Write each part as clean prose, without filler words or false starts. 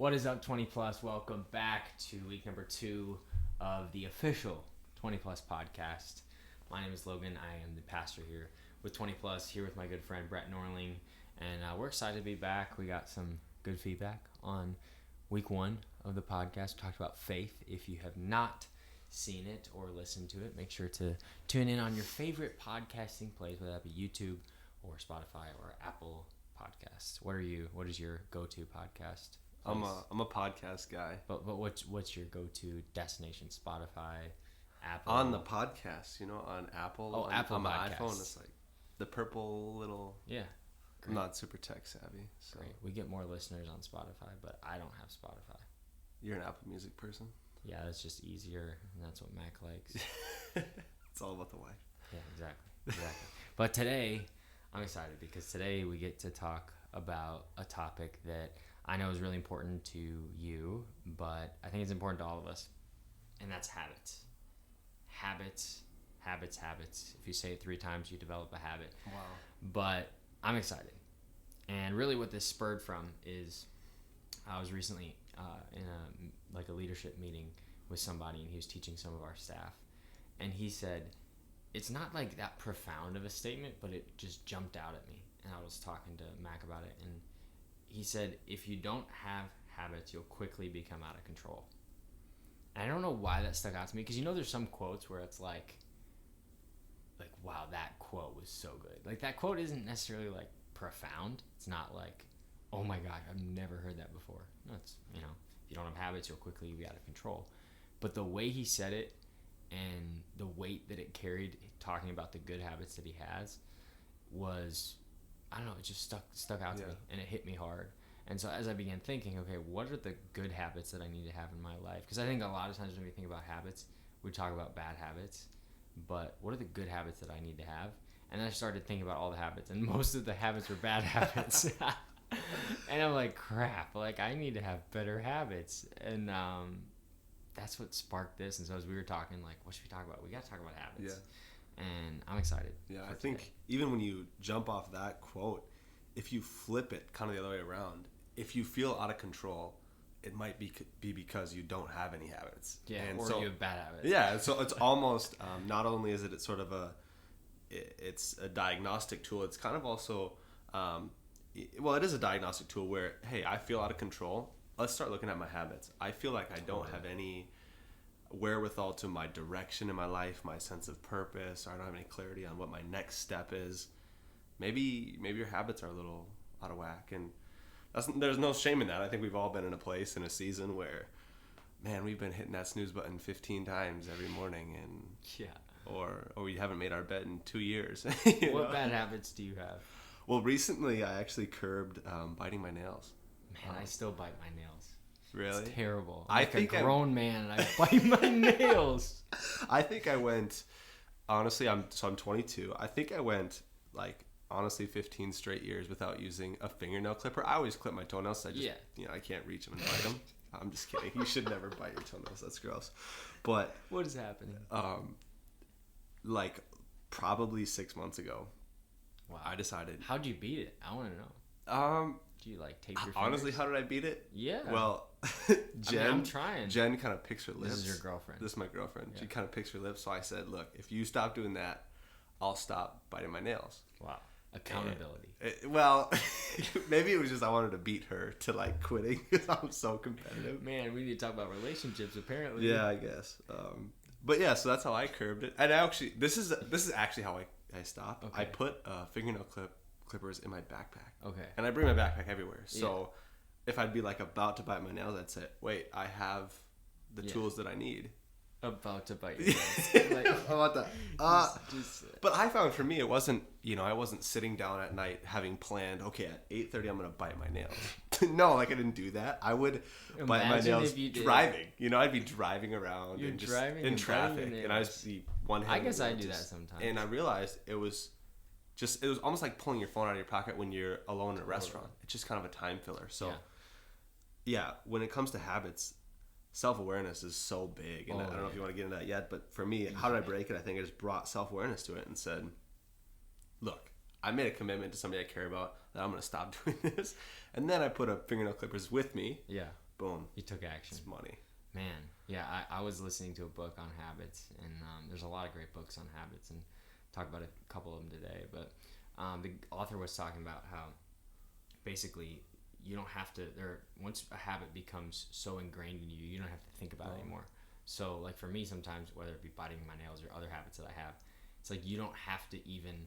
What is up, 20 Plus? Welcome back to week number 2 of the official 20 Plus podcast. My name is Logan. I am the pastor here with 20 Plus, here with my good friend Brett Norling, and we're excited to be back. We got some good feedback on week 1 of the podcast. We talked about faith. If you have not seen it or listened to it, make sure to tune in on your favorite podcasting place, whether that be YouTube or Spotify or Apple Podcasts. What is your go-to podcast? I'm a podcast guy. But what's your go-to destination? Spotify, Apple? On the podcast, on Apple. Oh, Apple on my Podcasts. iPhone, it's like the purple little. Yeah. Great. I'm not super tech savvy. So. Great. We get more listeners on Spotify, but I don't have Spotify. You're an Apple Music person? Yeah, that's just easier, and that's what Mac likes. It's all about the wife. Yeah, exactly. But today, I'm excited because today we get to talk about a topic that I know is really important to you, but I think it's important to all of us, and that's habits. Habits. If you say it 3 times, you develop a habit. Wow. But I'm excited. And really what this spurred from is I was recently in a leadership meeting with somebody, and he was teaching some of our staff. And he said, it's not like that profound of a statement, but it just jumped out at me. And I was talking to Mac about it, and he said, if you don't have habits, you'll quickly become out of control. And I don't know why that stuck out to me, because there's some quotes where it's like, wow, that quote was so good. Like, that quote isn't necessarily like profound. It's not like, oh my God, I've never heard that before. No, it's, if you don't have habits, you'll quickly be out of control. But the way he said it and the weight that it carried, talking about the good habits that he has, was, I don't know, it just stuck out to me, and it hit me hard. And so as I began thinking, okay, what are the good habits that I need to have in my life? Because I think a lot of times when we think about habits, we talk about bad habits, but what are the good habits that I need to have? And then I started thinking about all the habits, and most of the habits were bad habits. And I'm like, crap, I need to have better habits. And that's what sparked this. And so as we were talking, what should we talk about? We got to talk about habits. Yeah. And I'm excited. Yeah, I think even when you jump off that quote, if you flip it kind of the other way around, if you feel out of control, it might be because you don't have any habits. Yeah, and or you have bad habits. Yeah, so it's almost, not only is it sort of it's a diagnostic tool, it's kind of also, it is a diagnostic tool where, hey, I feel out of control. Let's start looking at my habits. I feel like I don't have any wherewithal to my direction in my life, my sense of purpose, or I don't have any clarity on what my next step is. Maybe your habits are a little out of whack, and there's no shame in that. I think we've all been in a place in a season where, man, we've been hitting that snooze button 15 times every morning, and or we haven't made our bed in 2 years. What bad habits do you have? Well, recently I actually curbed biting my nails. Man, I still bite my nails. Really? It's terrible. I think a grown man, and I bite my nails. I think I went, honestly, I'm 22. I think I went, honestly, 15 straight years without using a fingernail clipper. I always clip my toenails. So I can't reach them and bite them. I'm just kidding. You should never bite your toenails. That's gross. But what is happening? Probably 6 months ago. Wow. I decided. How'd you beat it? I want to know. Do you tape your fingers? Honestly, how did I beat it? Yeah. Well, I'm trying. Jen kind of picks her lips. This is your girlfriend. This is my girlfriend. Yeah. She kind of picks her lips. So I said, look, if you stop doing that, I'll stop biting my nails. Wow. Accountability. Maybe it was just I wanted to beat her to quitting because I'm so competitive. Man, we need to talk about relationships apparently. Yeah, I guess. But yeah, so that's how I curbed it. And this is actually how I stopped. Okay. I put fingernail clippers in my backpack. Okay. And I bring my backpack everywhere. So if I'd be about to bite my nails, I'd say, wait, I have the tools that I need. About to bite your nails. How about that? But I found for me, it wasn't, I wasn't sitting down at night having planned, okay, at 8:30 I'm going to bite my nails. No, I didn't do that. I would bite my nails driving. I'd be driving around in traffic, and I'd be one hand. I guess I do that sometimes. And I realized it was almost like pulling your phone out of your pocket when you're alone in a restaurant. It's just kind of a time filler. So when it comes to habits, self-awareness is so big, and I don't know if you want to get into that yet, but for me, how did I break it? I think I just brought self-awareness to it and said, look, I made a commitment to somebody I care about that I'm going to stop doing this. And then I put a fingernail clippers with me. Yeah. boom. You took action. It's money. Man, yeah, I was listening to a book on habits, and there's a lot of great books on habits, and talk about a couple of them today. But the author was talking about how basically you don't have to. Once a habit becomes so ingrained in you, you don't have to think about it anymore. So, like for me, sometimes whether it be biting my nails or other habits that I have, it's like you don't have to even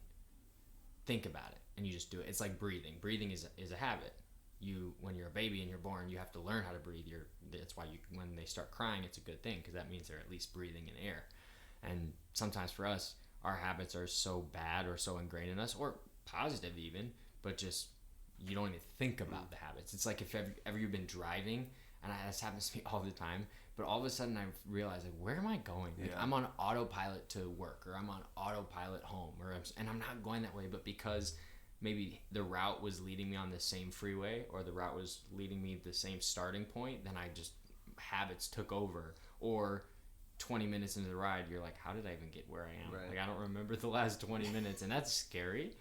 think about it, and you just do it. It's like breathing. Breathing is a habit. When you're a baby and you're born, you have to learn how to breathe. That's why when they start crying, it's a good thing, because that means they're at least breathing in air. And sometimes for us, our habits are so bad or so ingrained in us, or positive even, but just you don't even think about the habits. It's like if ever you've been driving, and this happens to me all the time, but all of a sudden I realize, like, where am I going? Like, I'm on autopilot to work, or I'm on autopilot home, and I'm not going that way, but because maybe the route was leading me on the same freeway, or the route was leading me to the same starting point, then habits took over. Or 20 minutes into the ride, you're like, how did I even get where I am? Right. Like, I don't remember the last 20 minutes, and that's scary.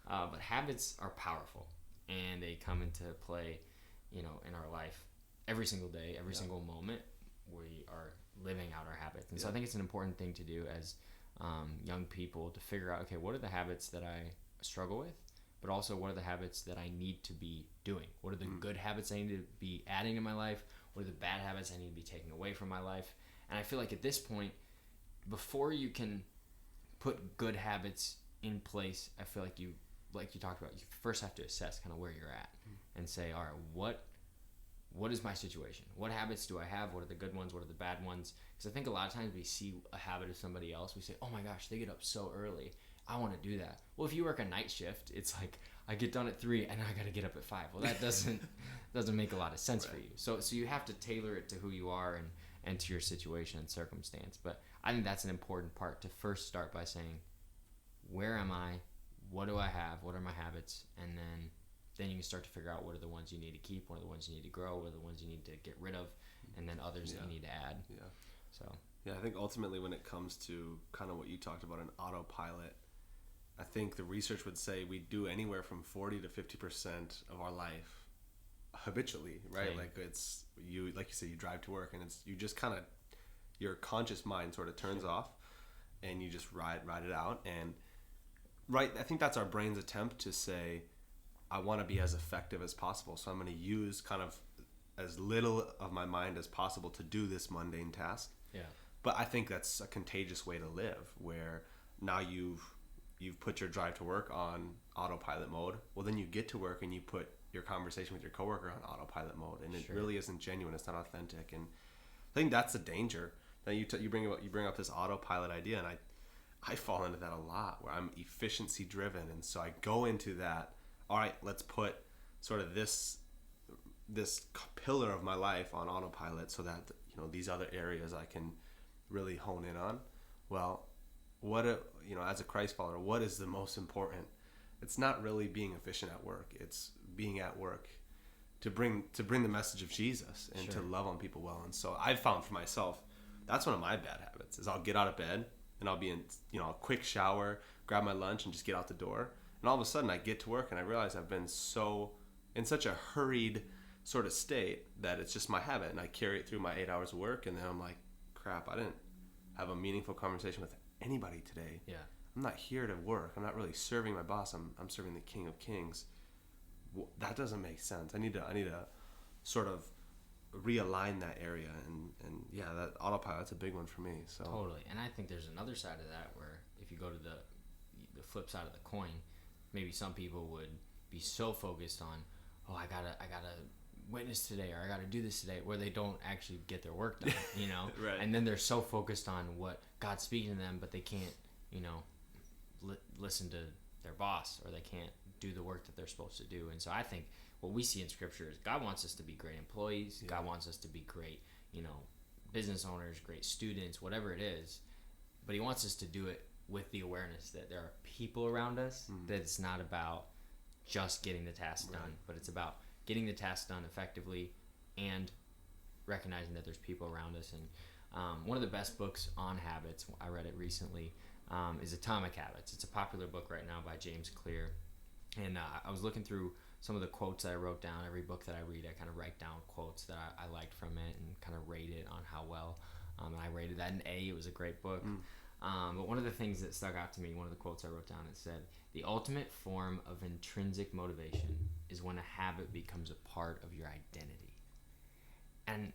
But habits are powerful, and they come into play, in our life every single day, every single moment. We are living out our habits. And so I think it's an important thing to do as young people, to figure out, okay, what are the habits that I struggle with? But also, what are the habits that I need to be doing? What are the good habits I need to be adding to my life? What are the bad habits I need to be taking away from my life? And I feel like at this point, before you can put good habits in place, I feel like you talked about, you first have to assess kind of where you're at and say, all right, what is my situation? What habits do I have? What are the good ones? What are the bad ones? Because I think a lot of times we see a habit of somebody else. We say, oh my gosh, they get up so early. I want to do that. Well, if you work a night shift, it's like I get done at 3 and I got to get up at 5. Well, that doesn't make a lot of sense for you. So you have to tailor it to who you are and to your situation and circumstance. But I think that's an important part, to first start by saying, where am I? What do I have? What are my habits? And then you can start to figure out what are the ones you need to keep, what are the ones you need to grow, what are the ones you need to get rid of, and then others that you need to add. Yeah. So. Yeah, I think ultimately when it comes to kind of what you talked about, an autopilot, I think the research would say we do anywhere from 40 to 50% of our life habitually, right? Same. Like it's you, like you said, you drive to work, and it's you just kind of, your conscious mind sort of turns off, and you just ride it out. And I think that's our brain's attempt to say, I want to be as effective as possible, so I'm going to use kind of as little of my mind as possible to do this mundane task. Yeah. But I think that's a contagious way to live, where now you've put your drive to work on autopilot mode. Well, then you get to work and you put your conversation with your coworker on autopilot mode, and it really isn't genuine. It's not authentic, and I think that's the danger that you bring up this autopilot idea, and I fall into that a lot, where I'm efficiency driven, and so I go into that. All right, let's put sort of this pillar of my life on autopilot, so that these other areas I can really hone in on. Well, as a Christ follower, what is the most important? It's not really being efficient at work. It's being at work to bring the message of Jesus and to love on people well. And so I've found for myself, that's one of my bad habits, is I'll get out of bed and I'll be in a quick shower, grab my lunch, and just get out the door. And all of a sudden I get to work and I realize I've been in such a hurried sort of state that it's just my habit, and I carry it through my 8 hours of work, and then I'm like, crap, I didn't have a meaningful conversation with anybody today. Yeah. I'm not here to work. I'm not really serving my boss. I'm serving the King of Kings. That doesn't make sense. I need to sort of realign that area, and yeah, that autopilot's a big one for me. So Totally. And I think there's another side of that, where if you go to the flip side of the coin, maybe some people would be so focused on, oh, I gotta witness today, or I gotta do this today, where they don't actually get their work done, Right. And then they're so focused on what God's speaking to them, but they can't, listen to their boss, or they can't do the work that they're supposed to do. And so I think what we see in Scripture is God wants us to be great employees. Yeah. God wants us to be great, business owners, great students, whatever it is. But He wants us to do it with the awareness that there are people around us, that it's not about just getting the task done, but it's about getting the task done effectively and recognizing that there's people around us. And one of the best books on habits, I read it recently, is Atomic Habits. It's a popular book right now by James Clear. And I was looking through some of the quotes that I wrote down. Every book that I read, I kind of write down quotes that I liked from it and kind of rate it on how well. And I rated that an A. It was a great book. But one of the things that stuck out to me, one of the quotes I wrote down, it said, "The ultimate form of intrinsic motivation is when a habit becomes a part of your identity." And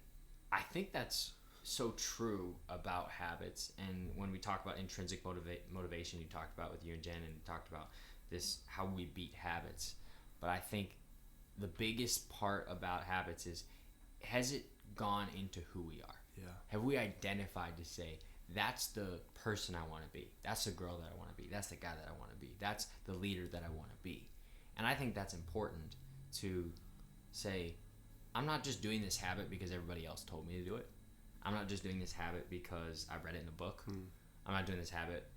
I think that's so true about habits. And when we talk about intrinsic motivation, you talked about with you and Jen, and you talked about this, how we beat habits. But I think the biggest part about habits is, has it gone into who we are? Yeah. Have we identified to say, that's the person I want to be, that's the girl that I want to be, that's the guy that I want to be, that's the leader that I want to be? And I think that's important to say, I'm not just doing this habit because everybody else told me to do it. I'm not just doing this habit because I read it in a book. I'm not doing this habit,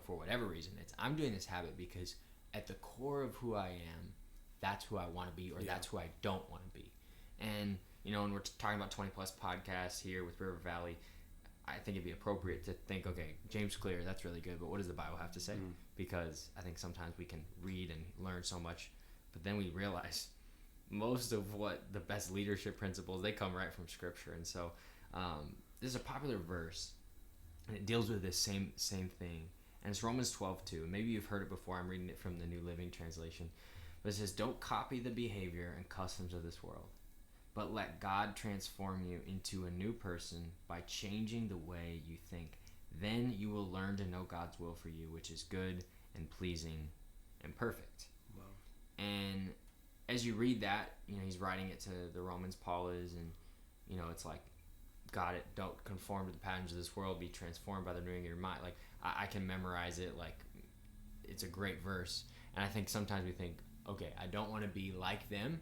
for whatever reason. I'm doing this habit because at the core of who I am, that's who I want to be, or that's who I don't want to be. And when we're talking about 20 plus podcasts here with River Valley, I think it'd be appropriate to think, okay, James Clear, that's really good, but what does the Bible have to say? Because I think sometimes we can read and learn so much, but then we realize most of what the best leadership principles, they come right from Scripture. And so this is a popular verse, and it deals with this same thing. And it's Romans 12:2. Maybe you've heard it before. I'm reading it from the New Living Translation. But it says, "Don't copy the behavior and customs of this world, but let God transform you into a new person by changing the way you think. Then you will learn to know God's will for you, which is good and pleasing and perfect." Wow. And as you read that, he's writing it to the Romans, Paul is, and it's like, God, don't conform to the patterns of this world, be transformed by the renewing of your mind. Like, I can memorize it, like, it's a great verse. And I think sometimes we think, okay, I don't want to be like them,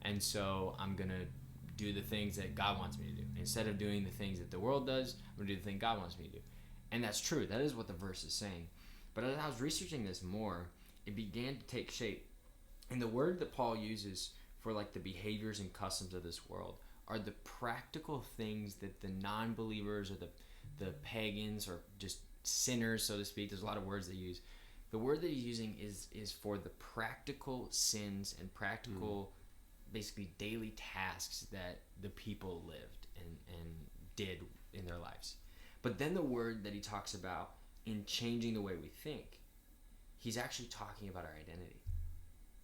and so I'm going to do the things that God wants me to do. Instead of doing the things that the world does, I'm going to do the thing God wants me to do. And that's true. That is what the verse is saying. But as I was researching this more, it began to take shape. And the word that Paul uses for, like, the behaviors and customs of this world are the practical things that the non-believers or the pagans or just sinners, so to speak, there's a lot of words they use. The word that he's using is for the practical sins and practical, basically daily tasks that the people lived and did in their lives. But then the word that he talks about in changing the way we think, he's actually talking about our identity.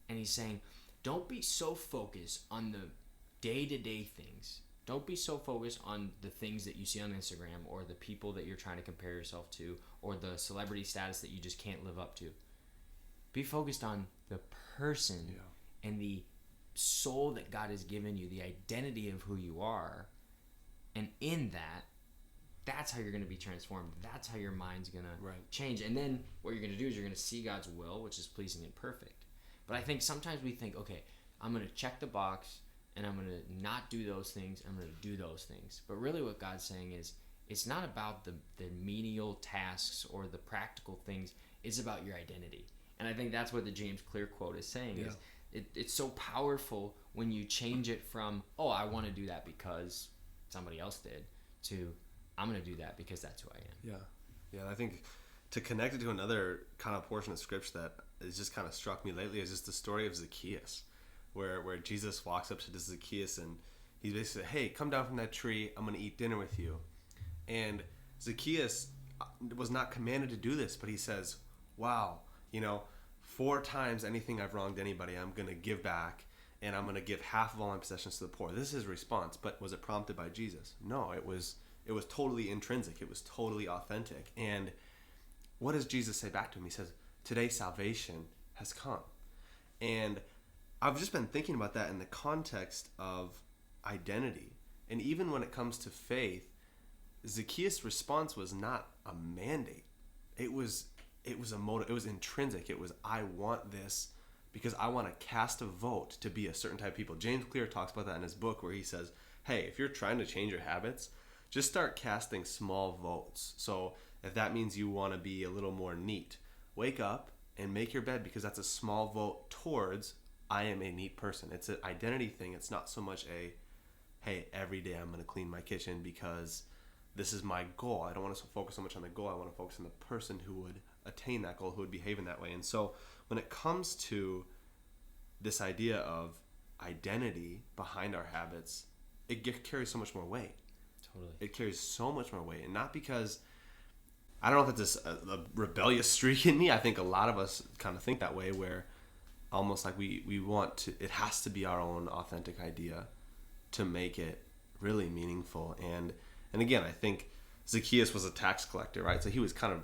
And he's saying, don't be so focused on the day-to-day things. Don't be so focused on the things that you see on Instagram or the people that you're trying to compare yourself to or the celebrity status that you just can't live up to. Be focused on the person and the soul that God has given you, the identity of who you are. And in that, that's how you're going to be transformed. That's how your mind's going to change. And then what you're going to do is you're going to see God's will, which is pleasing and perfect. But I think sometimes we think, okay, I'm going to check the box and I'm going to not do those things. I'm going to do those things. But really what God's saying is, it's not about the menial tasks or the practical things. It's about your identity. And I think that's what the James Clear quote is saying. Is it's so powerful when you change it from, oh, I want to do that because somebody else did, to I'm going to do that because that's who I am. Yeah, and I think to connect it to another kind of portion of Scripture that has just kind of struck me lately is just the story of Zacchaeus, where Jesus walks up to Zacchaeus and he's basically said, hey, come down from that tree. I'm going to eat dinner with you. And Zacchaeus was not commanded to do this, but he says, wow, 4 times anything I've wronged anybody, I'm going to give back, and I'm going to give half of all my possessions to the poor. This is his response, but was it prompted by Jesus? No, it was totally intrinsic. It was totally authentic. And what does Jesus say back to him? He says, today salvation has come. And I've just been thinking about that in the context of identity. And even when it comes to faith, Zacchaeus' response was not a mandate. It was a motive. It was intrinsic. It was, I want this because I want to cast a vote to be a certain type of people. James Clear talks about that in his book where he says, hey, if you're trying to change your habits, just start casting small votes. So if that means you want to be a little more neat, wake up and make your bed because that's a small vote towards I am a neat person. It's an identity thing. It's not so much a, hey, every day I'm going to clean my kitchen because this is my goal. I don't want to focus so much on the goal. I want to focus on the person who would attain that goal, who would behave in that way. And so when it comes to this idea of identity behind our habits, it carries so much more weight. Totally. It carries so much more weight. And not because, I don't know if that's a rebellious streak in me. I think a lot of us kind of think that way, where almost like we want to, it has to be our own authentic idea to make it really meaningful. And again, I think Zacchaeus was a tax collector, right? So he was kind of,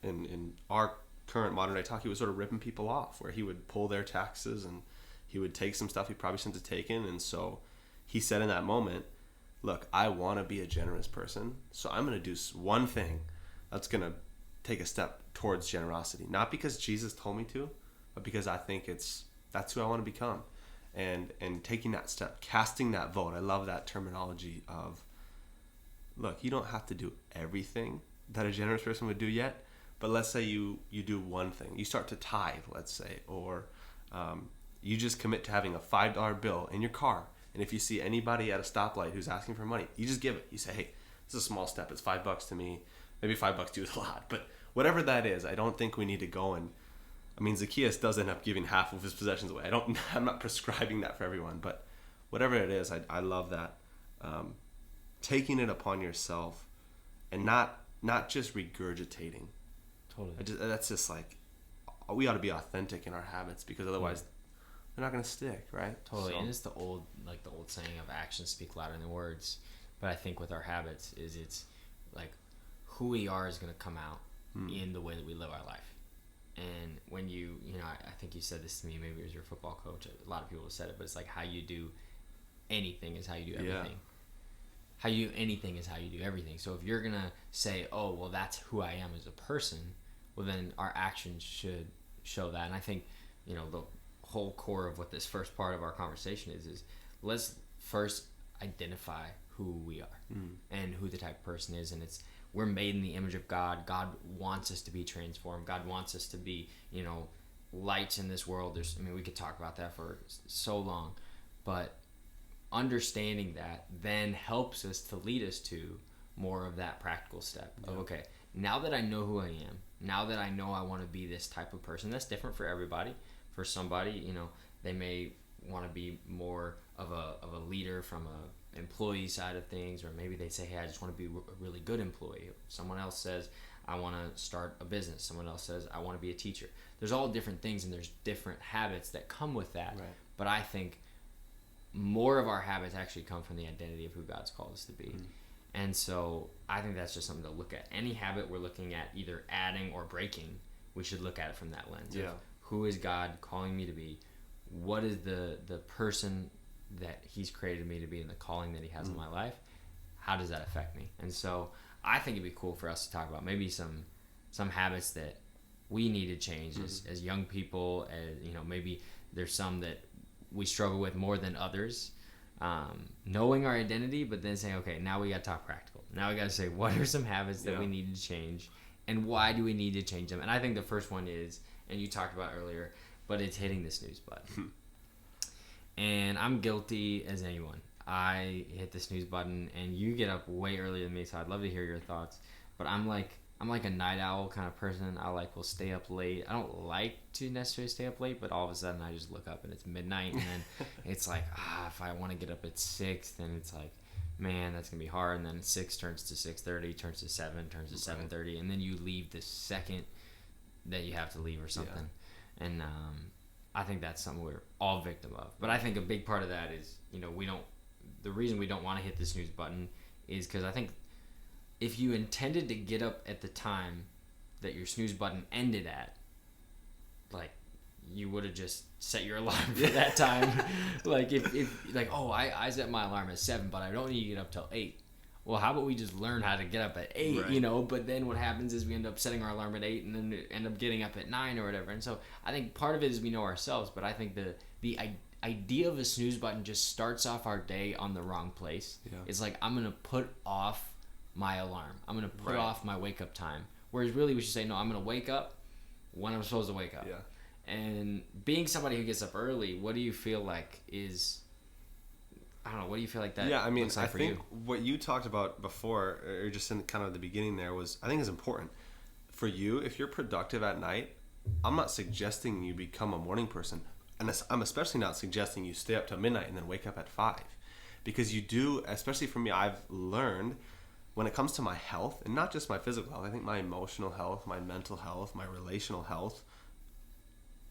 in our current modern day talk, he was sort of ripping people off, where he would pull their taxes and he would take some stuff he probably shouldn't have taken. And so he said in that moment, look, I want to be a generous person, so I'm going to do one thing that's going to take a step towards generosity. Not because Jesus told me to, but because I think that's who I want to become. And taking that step, casting that vote. I love that terminology of, look, you don't have to do everything that a generous person would do yet, but let's say you do one thing. You start to tithe, let's say, or you just commit to having a $5 bill in your car. And if you see anybody at a stoplight who's asking for money, you just give it. You say, hey, this is a small step. It's $5 to me. Maybe $5 to you is a lot. But whatever that is, I don't think we need to go and... I mean, Zacchaeus does end up giving half of his possessions away. I'm not prescribing that for everyone. But whatever it is, I love that. Taking it upon yourself and not just regurgitating. Totally. That's just like... We ought to be authentic in our habits, because otherwise... They're not going to stick, right? Totally. So. And it's the old saying of actions speak louder than words. But I think with our habits it's like who we are is going to come out in the way that we live our life. And when I think you said this to me, maybe it was your football coach. A lot of people have said it, but it's like how you do anything is how you do everything. Yeah. How you do anything is how you do everything. So if you're going to say, oh, well, that's who I am as a person, well, then our actions should show that. And I think, the whole core of what this first part of our conversation is let's first identify who we are and who the type of person is. And we're made in the image of God. God wants us to be transformed. God wants us to be, lights in this world. We could talk about that for so long, but understanding that then helps us to lead us to more of that practical step of, okay, now that I know who I am, now that I know I want to be this type of person, that's different for everybody. For somebody, they may want to be more of a leader from a employee side of things, or maybe they say, hey, I just want to be a really good employee. Someone else says, I want to start a business. Someone else says, I want to be a teacher. There's all different things, and there's different habits that come with that. Right. But I think more of our habits actually come from the identity of who God's called us to be. And so I think that's just something to look at. Any habit we're looking at either adding or breaking, we should look at it from that lens. Yeah. Who is God calling me to be? What is the person that he's created me to be, and the calling that he has in my life? How does that affect me? And so I think it'd be cool for us to talk about maybe some habits that we need to change as young people. Maybe there's some that we struggle with more than others. Knowing our identity, but then saying, okay, now we got to talk practical. Now we got to say, what are some habits that we need to change, and why do we need to change them? And I think the first one is, and you talked about earlier, but it's hitting the snooze button. And I'm guilty as anyone. I hit the snooze button, and you get up way earlier than me, so I'd love to hear your thoughts. But I'm like a night owl kind of person. Will stay up late. I don't like to necessarily stay up late, but all of a sudden I just look up and it's midnight, and then it's like, if I want to get up at 6, then it's like, man, that's gonna be hard. And then 6 turns to 6:30, turns to 7, turns to 7:30, and then you leave the second that you have to leave or something. Yeah. And I think that's something we're all victim of. But I think a big part of that is, the reason we don't want to hit the snooze button is because I think if you intended to get up at the time that your snooze button ended at, you would have just set your alarm for that time. I set my alarm at 7, but I don't need to get up till 8. Well, how about we just learn how to get up at 8, right. But then what happens is we end up setting our alarm at 8 and then end up getting up at 9 or whatever. And so I think part of it is we know ourselves, but I think the idea of a snooze button just starts off our day on the wrong place. Yeah. It's like, I'm going to put off my alarm. I'm going to put off my wake up time. Whereas really we should say, no, I'm going to wake up when I'm supposed to wake up. Yeah. And being somebody who gets up early, what do you feel like is... I don't know. What do you feel like that? Yeah, I mean, looks like I think what you talked about before, or just in kind of the beginning there, was I think is important for you. If you're productive at night, I'm not suggesting you become a morning person. and I'm especially not suggesting you stay up till midnight and then wake up at 5, because you do, especially for me, I've learned when it comes to my health, and not just my physical health, I think my emotional health, my mental health, my relational health,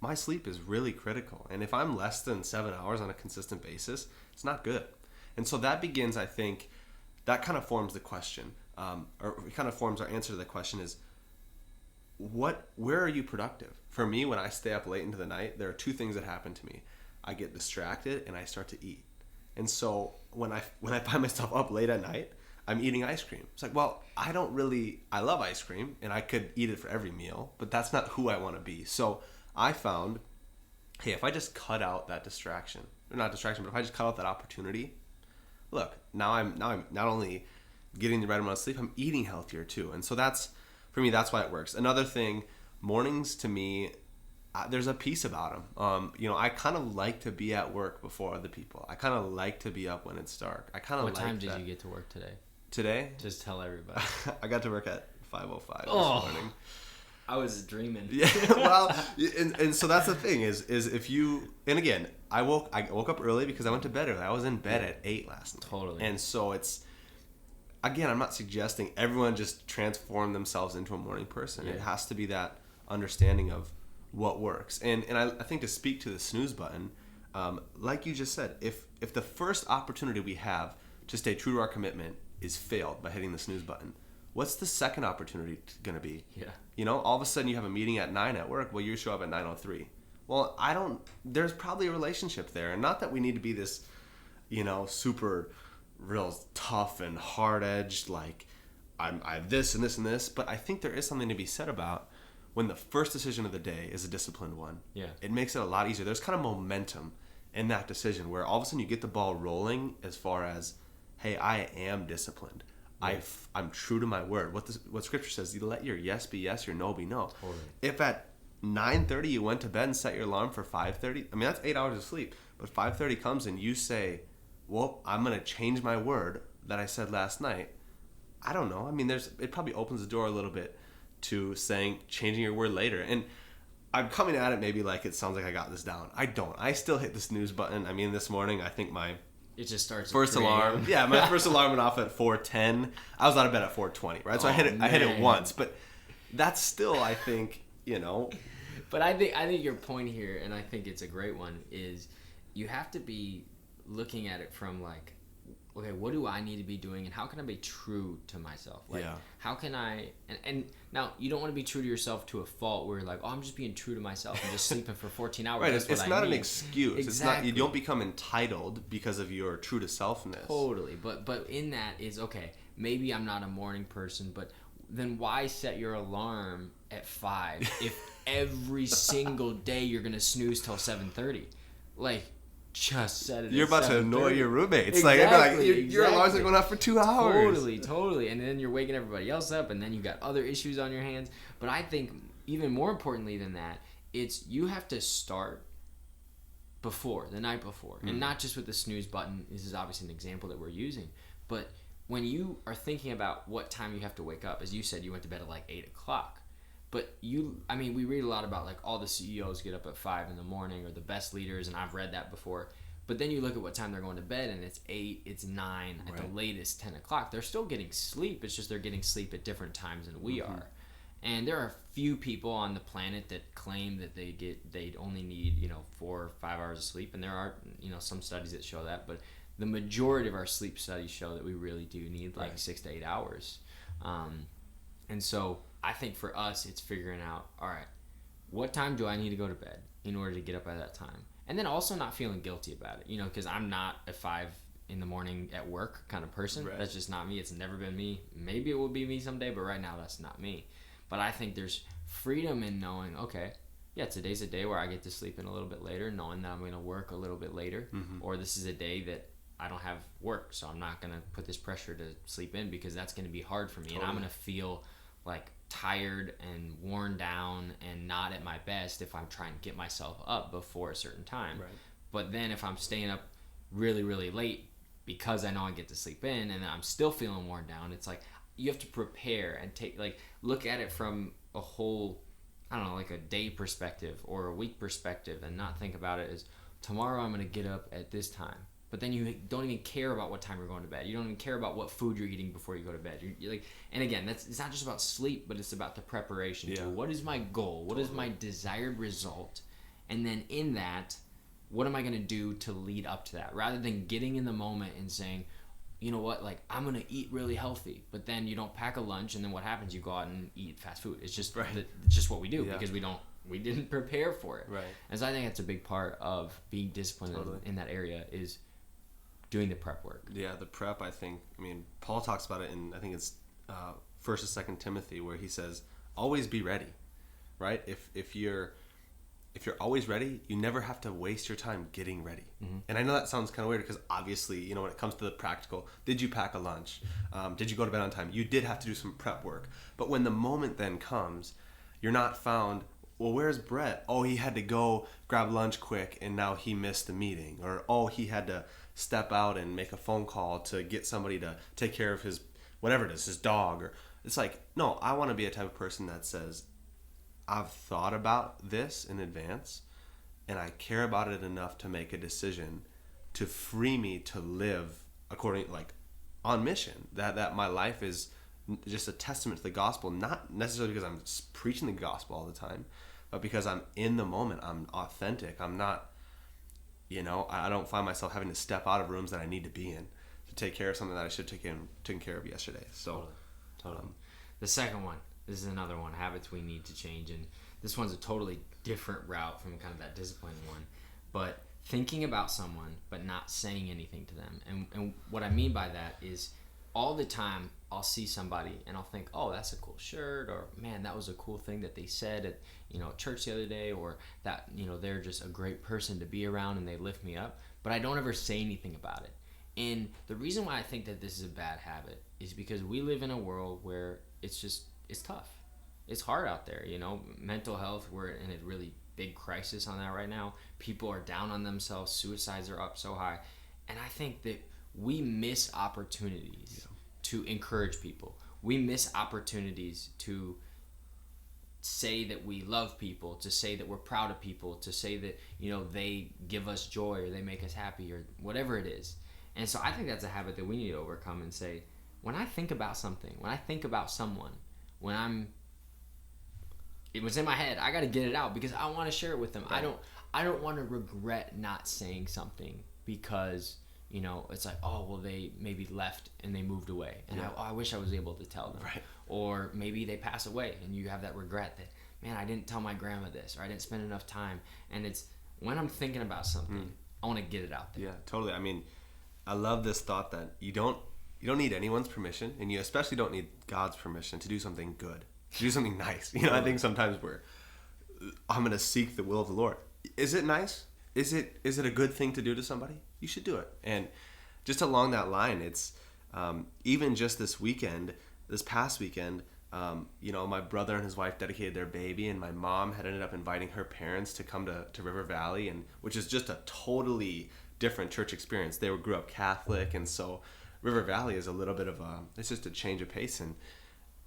my sleep is really critical. And if I'm less than 7 hours on a consistent basis, it's not good. And so that begins, I think, that kind of forms the question, or kind of forms our answer to the question is, where are you productive? For me, when I stay up late into the night, there are two things that happen to me. I get distracted and I start to eat. And so when I find myself up late at night, I'm eating ice cream. It's like, well, I love ice cream and I could eat it for every meal, but that's not who I want to be. So I found, hey, if I just cut out that distraction, or not distraction, but if I just cut out that opportunity, look, now I'm not only getting the right amount of sleep, I'm eating healthier too. And so that's, for me, that's why it works. Another thing, mornings to me, there's a piece about them. I kind of like to be at work before other people. I kind of like to be up when it's dark. I kind of like that. What time did you get to work today? Today? Just tell everybody. I got to work at 5:05 this morning. I was dreaming. Yeah, well, and so that's the thing is if you, and again, I woke up early because I went to bed early. I was in bed at 8 last night. Totally. And so it's, again, I'm not suggesting everyone just transform themselves into a morning person. Yeah. It has to be that understanding of what works. And I think to speak to the snooze button, like you just said, if the first opportunity we have to stay true to our commitment is failed by hitting the snooze button, what's the second opportunity going to be? Yeah. All of a sudden you have a meeting at 9 at work. Well, you show up at 9:03. Well, there's probably a relationship there. And not that we need to be this, super real tough and hard-edged, like I have this and this and this. But I think there is something to be said about when the first decision of the day is a disciplined one. Yeah. It makes it a lot easier. There's kind of momentum in that decision where all of a sudden you get the ball rolling as far as, hey, I am disciplined. Yeah. I'm true to my word. What Scripture says, you let your yes be yes, your no be no. Totally. If at 9:30 you went to bed and set your alarm for 5:30, I mean, that's 8 hours of sleep. But 5:30 comes and you say, well, I'm going to change my word that I said last night. I don't know. I mean, it probably opens the door a little bit to changing your word later. And I'm coming at it maybe like it sounds like I got this down. I don't. I still hit the snooze button. I mean, this morning, I think it just starts first alarm. Yeah, my first alarm went off at 4:10. I was out of bed at 4:20, right? So I hit it once, but that's still, I think, But I think your point here, and I think it's a great one, is you have to be looking at it from like, okay, what do I need to be doing, and how can I be true to myself? Like, yeah. How can I? And now you don't want to be true to yourself to a fault where you're like, oh, I'm just being true to myself and just sleeping for 14 hours. Right. It's not an excuse. Exactly. It's not. You don't become entitled because of your true to selfness. Totally. But in that is, okay, maybe I'm not a morning person, but then why set your alarm at 5 if every single day you're gonna snooze till 7:30? Like, just set it. You're about to annoy your roommates. Exactly, your alarms are going off for 2 hours. Totally. And then you're waking everybody else up, and then you got other issues on your hands. But I think even more importantly than that, it's you have to start the night before. Mm. And not just with the snooze button. This is obviously an example that we're using. But when you are thinking about what time you have to wake up, as you said, you went to bed at like 8 o'clock. But we read a lot about like all the CEOs get up at 5 in the morning, or the best leaders, and I've read that before. But then you look at what time they're going to bed, and it's 8, it's 9, at the latest 10 o'clock. They're still getting sleep. It's just they're getting sleep at different times than we are. And there are few people on the planet that claim that they only need 4 or 5 hours of sleep, and there are some studies that show that. But the majority of our sleep studies show that we really do need like 6 to 8 hours. And so I think for us, it's figuring out, all right, what time do I need to go to bed in order to get up at that time? And then also not feeling guilty about it, because I'm not a 5 in the morning at work kind of person. Right. That's just not me. It's never been me. Maybe it will be me someday, but right now that's not me. But I think there's freedom in knowing, okay, yeah, today's a day where I get to sleep in a little bit later, knowing that I'm going to work a little bit later, or this is a day that I don't have work, so I'm not going to put this pressure to sleep in because that's going to be hard for me. Totally. And I'm going to feel like tired and worn down and not at my best if I'm trying to get myself up before a certain time. Right. But then if I'm staying up really, really late because I know I get to sleep in and I'm still feeling worn down, it's like you have to prepare and look at it from a whole I don't know, like a day perspective or a week perspective, and not think about it as tomorrow I'm going to get up at this time. But then you don't even care about what time you're going to bed. You don't even care about what food you're eating before you go to bed. You're like, and again, it's not just about sleep, but it's about the preparation. Yeah. To what is my goal? What is my desired result? And then in that, what am I going to do to lead up to that? Rather than getting in the moment and saying, you know what, like, I'm going to eat really healthy. But then you don't pack a lunch, and then what happens? You go out and eat fast food. It's just, it's just what we do because we didn't prepare for it. Right. And so I think that's a big part of being disciplined in that area is doing the prep work. Yeah, the prep, I mean, Paul talks about it in, I think it's 1st and 2nd Timothy, where he says, always be ready, right? If you're always ready, you never have to waste your time getting ready. Mm-hmm. And I know that sounds kind of weird because obviously, you know, when it comes to the practical, did you pack a lunch? Did you go to bed on time? You did have to do some prep work. But when the moment then comes, you're not found, well, where's Brett? Oh, he had to go grab lunch quick and now he missed the meeting. Or, oh, he had to step out and make a phone call to get somebody to take care of his, whatever it is, his dog. Or it's like, no, I want to be a type of person that says, I've thought about this in advance and I care about it enough to make a decision to free me to live according, like, on mission. That my life is just a testament to the gospel, not necessarily because I'm preaching the gospel all the time, but because I'm in the moment. I'm authentic. I'm not, you know, I don't find myself having to step out of rooms that I need to be in to take care of something that I should have taken care of yesterday. So, totally. The second one, this is another one, habits we need to change. And this one's a totally different route from kind of that discipline one. But thinking about someone, but not saying anything to them. And what I mean by that is all the time I'll see somebody and I'll think, oh, that's a cool shirt, or man, that was a cool thing that they said at, you know, church the other day, or that, you know, they're just a great person to be around and they lift me up, but I don't ever say anything about it. And the reason why I think that this is a bad habit is because we live in a world where it's tough. It's hard out there, you know, mental health, we're in a really big crisis on that right now. People are down on themselves, suicides are up so high. And I think that we miss opportunities to encourage people. We miss opportunities to say that we love people, to say that we're proud of people, to say that, you know, they give us joy or they make us happy or whatever it is. And so I think that's a habit that we need to overcome and say, when I think about something, when I think about someone, it was in my head, I got to get it out because I want to share it with them. Right. I don't want to regret not saying something because, you know, it's like, oh, well, they maybe left and they moved away. And I wish I was able to tell them. Right. Or maybe they pass away and you have that regret that, man, I didn't tell my grandma this, or I didn't spend enough time. And it's when I'm thinking about something, I want to get it out there. Yeah, totally. I mean, I love this thought that you don't need anyone's permission, and you especially don't need God's permission to do something good, to do something nice. You know, I think sometimes I'm going to seek the will of the Lord. Is it nice? Is it a good thing to do to somebody? You should do it. And just along that line, it's even just this past weekend, you know, my brother and his wife dedicated their baby, and my mom had ended up inviting her parents to come to River Valley, and which is just a totally different church experience. They grew up Catholic, and so River Valley is a little bit of it's just a change of pace. And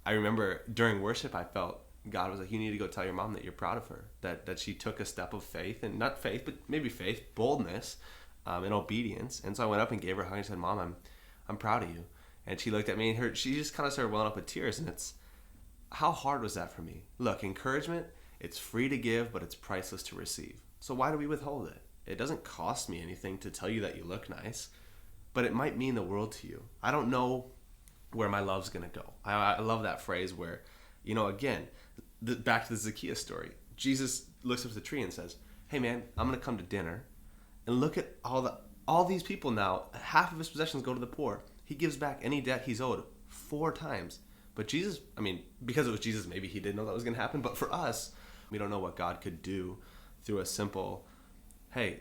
I remember during worship, I felt God was like, you need to go tell your mom that you're proud of her, that she took a step of faith, and not faith, but maybe faith, boldness, and obedience. And so I went up and gave her a hug and said, Mom, I'm proud of you. And she looked at me, and she just kind of started welling up with tears. And it's, how hard was that for me? Look, encouragement, it's free to give, but it's priceless to receive. So why do we withhold it? It doesn't cost me anything to tell you that you look nice, but it might mean the world to you. I don't know where my love's going to go. I love that phrase where, you know, again, back to the Zacchaeus story. Jesus looks up to the tree and says, hey man, I'm going to come to dinner, and look at all these people now. Half of his possessions go to the poor. He gives back any debt he's owed 4 times. But Jesus, I mean, because it was Jesus, maybe he didn't know that was going to happen. But for us, we don't know what God could do through a simple, hey,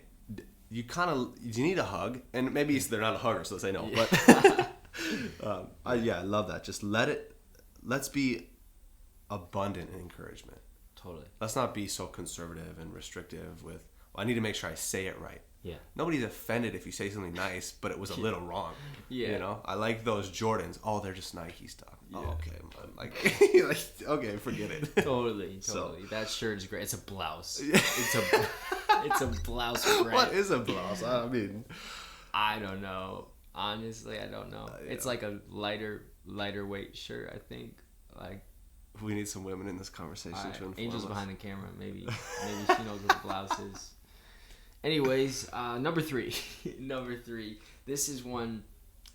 you need a hug. And maybe they're not a hugger, so they say no. Yeah. But I love that. Just let's be abundant in encouragement. Totally. Let's not be so conservative and restrictive with, well, I need to make sure I say it right. Yeah. Nobody's offended if you say something nice, but it was a little wrong. Yeah. You know, I like those Jordans. Oh, they're just Nike stuff. Yeah. Oh, okay. Like, okay, forget it. Totally. So- That shirt is great. It's a blouse. It's a blouse brand. What is a blouse? I mean, I don't know. Honestly, I don't know. Yeah. It's like a lighter weight shirt, I think. Like, we need some women in this conversation to inform Angel's us. behind the camera. Maybe she knows what a blouse is. Anyways, number 3. Number 3. This is one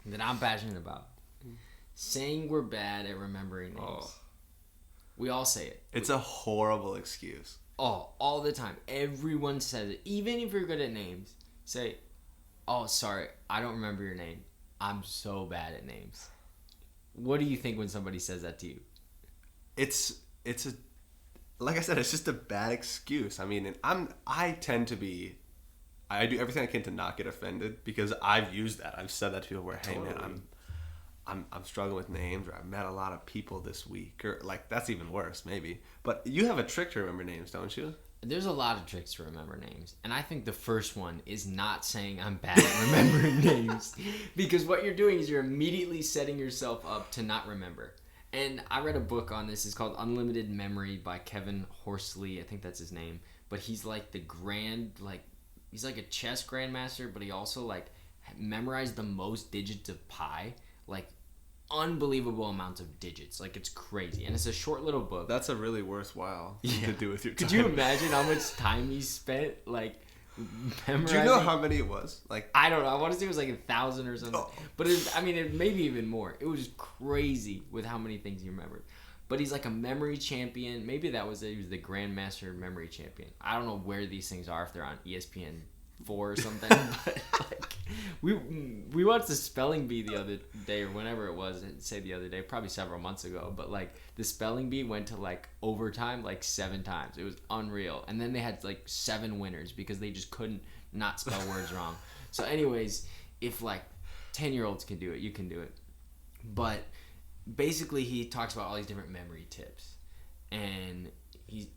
that I'm passionate about. Saying we're bad at remembering names. Oh. We all say it. It's a horrible excuse. Oh, all the time. Everyone says it. Even if you're good at names, say, "Oh, sorry, I don't remember your name. I'm so bad at names." What do you think when somebody says that to you? It's a, like I said, it's just a bad excuse. I mean, I tend to be, I do everything I can to not get offended because I've used that. I've said that to people where, hey Totally. man, I'm struggling with names, or I met a lot of people this week, or like that's even worse maybe. But you have a trick to remember names, don't you? There's a lot of tricks to remember names. And I think the first one is not saying I'm bad at remembering names. Because what you're doing is you're immediately setting yourself up to not remember. And I read a book on this. It's called Unlimited Memory by Kevin Horsley. I think that's his name. But he's like he's like a chess grandmaster, but he also like memorized the most digits of pi. Like unbelievable amounts of digits. Like it's crazy. And it's a short little book. That's a really worthwhile thing to do with your time. Could you imagine how much time he spent like memorizing? Do you know how many it was? Like, I don't know. I want to say it was like 1,000 or something. Oh. But it maybe even more. It was crazy with how many things he remembered. But he's like a memory champion. Maybe that was it. He was the Grandmaster memory champion. I don't know where these things are, if they're on ESPN 4 or something. But like we watched the spelling bee the other day, or whenever it was. I'd say the other day, probably several months ago. But like the spelling bee went to like overtime like 7 times. It was unreal. And then they had like 7 winners because they just couldn't not spell words wrong. So anyways, if like 10-year-olds can do it, you can do it. But basically he talks about all these different memory tips, and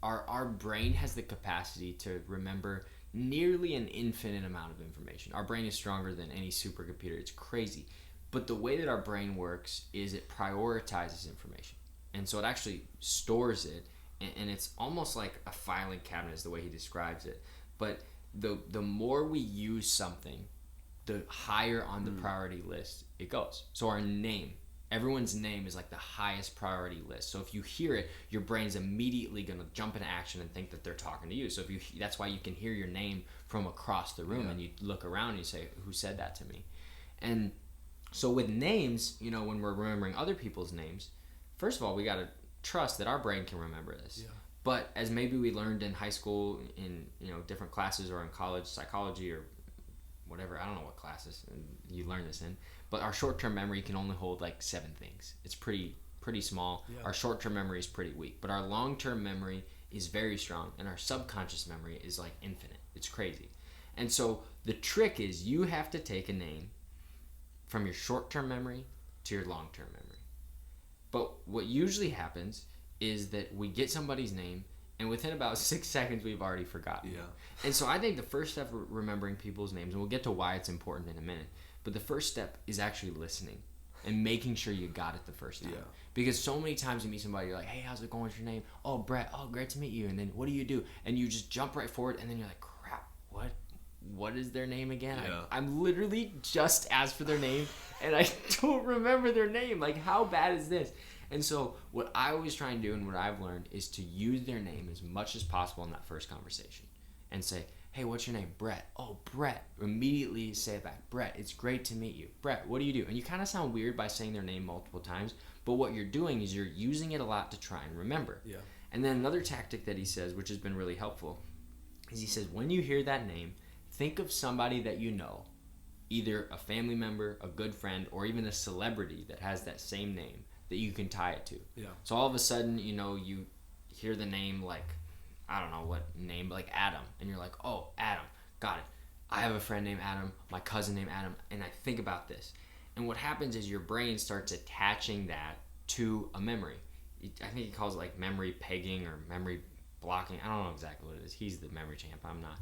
our brain has the capacity to remember nearly an infinite amount of information. Our brain is stronger than any supercomputer. It's crazy. But the way that our brain works is it prioritizes information, and so it actually stores it, and it's almost like a filing cabinet is the way he describes it. But the more we use something, the higher on the priority list it goes. So our name, everyone's name is like the highest priority list. So if you hear it, your brain's immediately going to jump into action and think that they're talking to you. So that's why you can hear your name from across the room, and you look around and you say, who said that to me? And so with names, when we're remembering other people's names, first of all, we got to trust that our brain can remember this. Yeah. But as maybe we learned in high school, in different classes, or in college, psychology or whatever, I don't know what classes you learn this in, but our short-term memory can only hold like 7 things. It's pretty small. Yeah. Our short-term memory is pretty weak, but our long-term memory is very strong, and our subconscious memory is like infinite. It's crazy. And so the trick is you have to take a name from your short-term memory to your long-term memory. But what usually happens is that we get somebody's name, and within about 6 seconds, we've already forgotten. Yeah. And so I think the first step of remembering people's names, and we'll get to why it's important in a minute, but the first step is actually listening and making sure you got it the first time. Yeah. Because so many times you meet somebody, you're like, hey, how's it going? What's your name? Oh, Brett. Oh, great to meet you. And then what do you do? And you just jump right forward, and then you're like, crap, what is their name again? Yeah. I'm literally just asked for their name, and I don't remember their name. Like, how bad is this? And so what I always try and do, and what I've learned, is to use their name as much as possible in that first conversation and say, hey, what's your name? Brett. Oh, Brett. Immediately say it back. Brett, it's great to meet you. Brett, what do you do? And you kind of sound weird by saying their name multiple times, but what you're doing is you're using it a lot to try and remember. Yeah. And then another tactic that he says, which has been really helpful, is he says, when you hear that name, think of somebody that you know, either a family member, a good friend, or even a celebrity that has that same name that you can tie it to. Yeah. So all of a sudden, you hear the name, like, I don't know what name, but like Adam, and you're like, oh, Adam, got it. I have a friend named Adam, my cousin named Adam, and I think about this. And what happens is your brain starts attaching that to a memory. I think he calls it like memory pegging or memory blocking. I don't know exactly what it is. He's the memory champ. I'm not.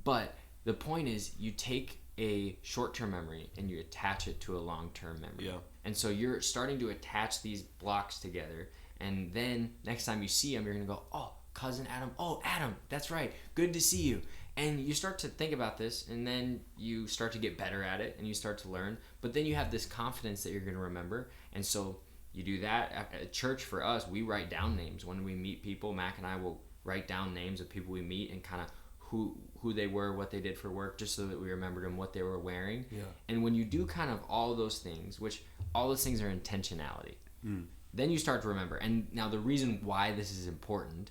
But The point is, you take a short-term memory and you attach it to a long-term memory. Yeah. And so you're starting to attach these blocks together, and then next time you see them, you're going to go, oh, cousin Adam. Oh, Adam, that's right. Good to see you. And you start to think about this, and then you start to get better at it, and you start to learn. But then you have this confidence that you're going to remember. And so you do that. At church, for us, we write down names. When we meet people, Mac and I will write down names of people we meet and kind of who they were, what they did for work, just so that we remembered them, what they were wearing. Yeah. And when you do kind of all those things, which all those things are intentionality, then you start to remember. And now the reason why this is important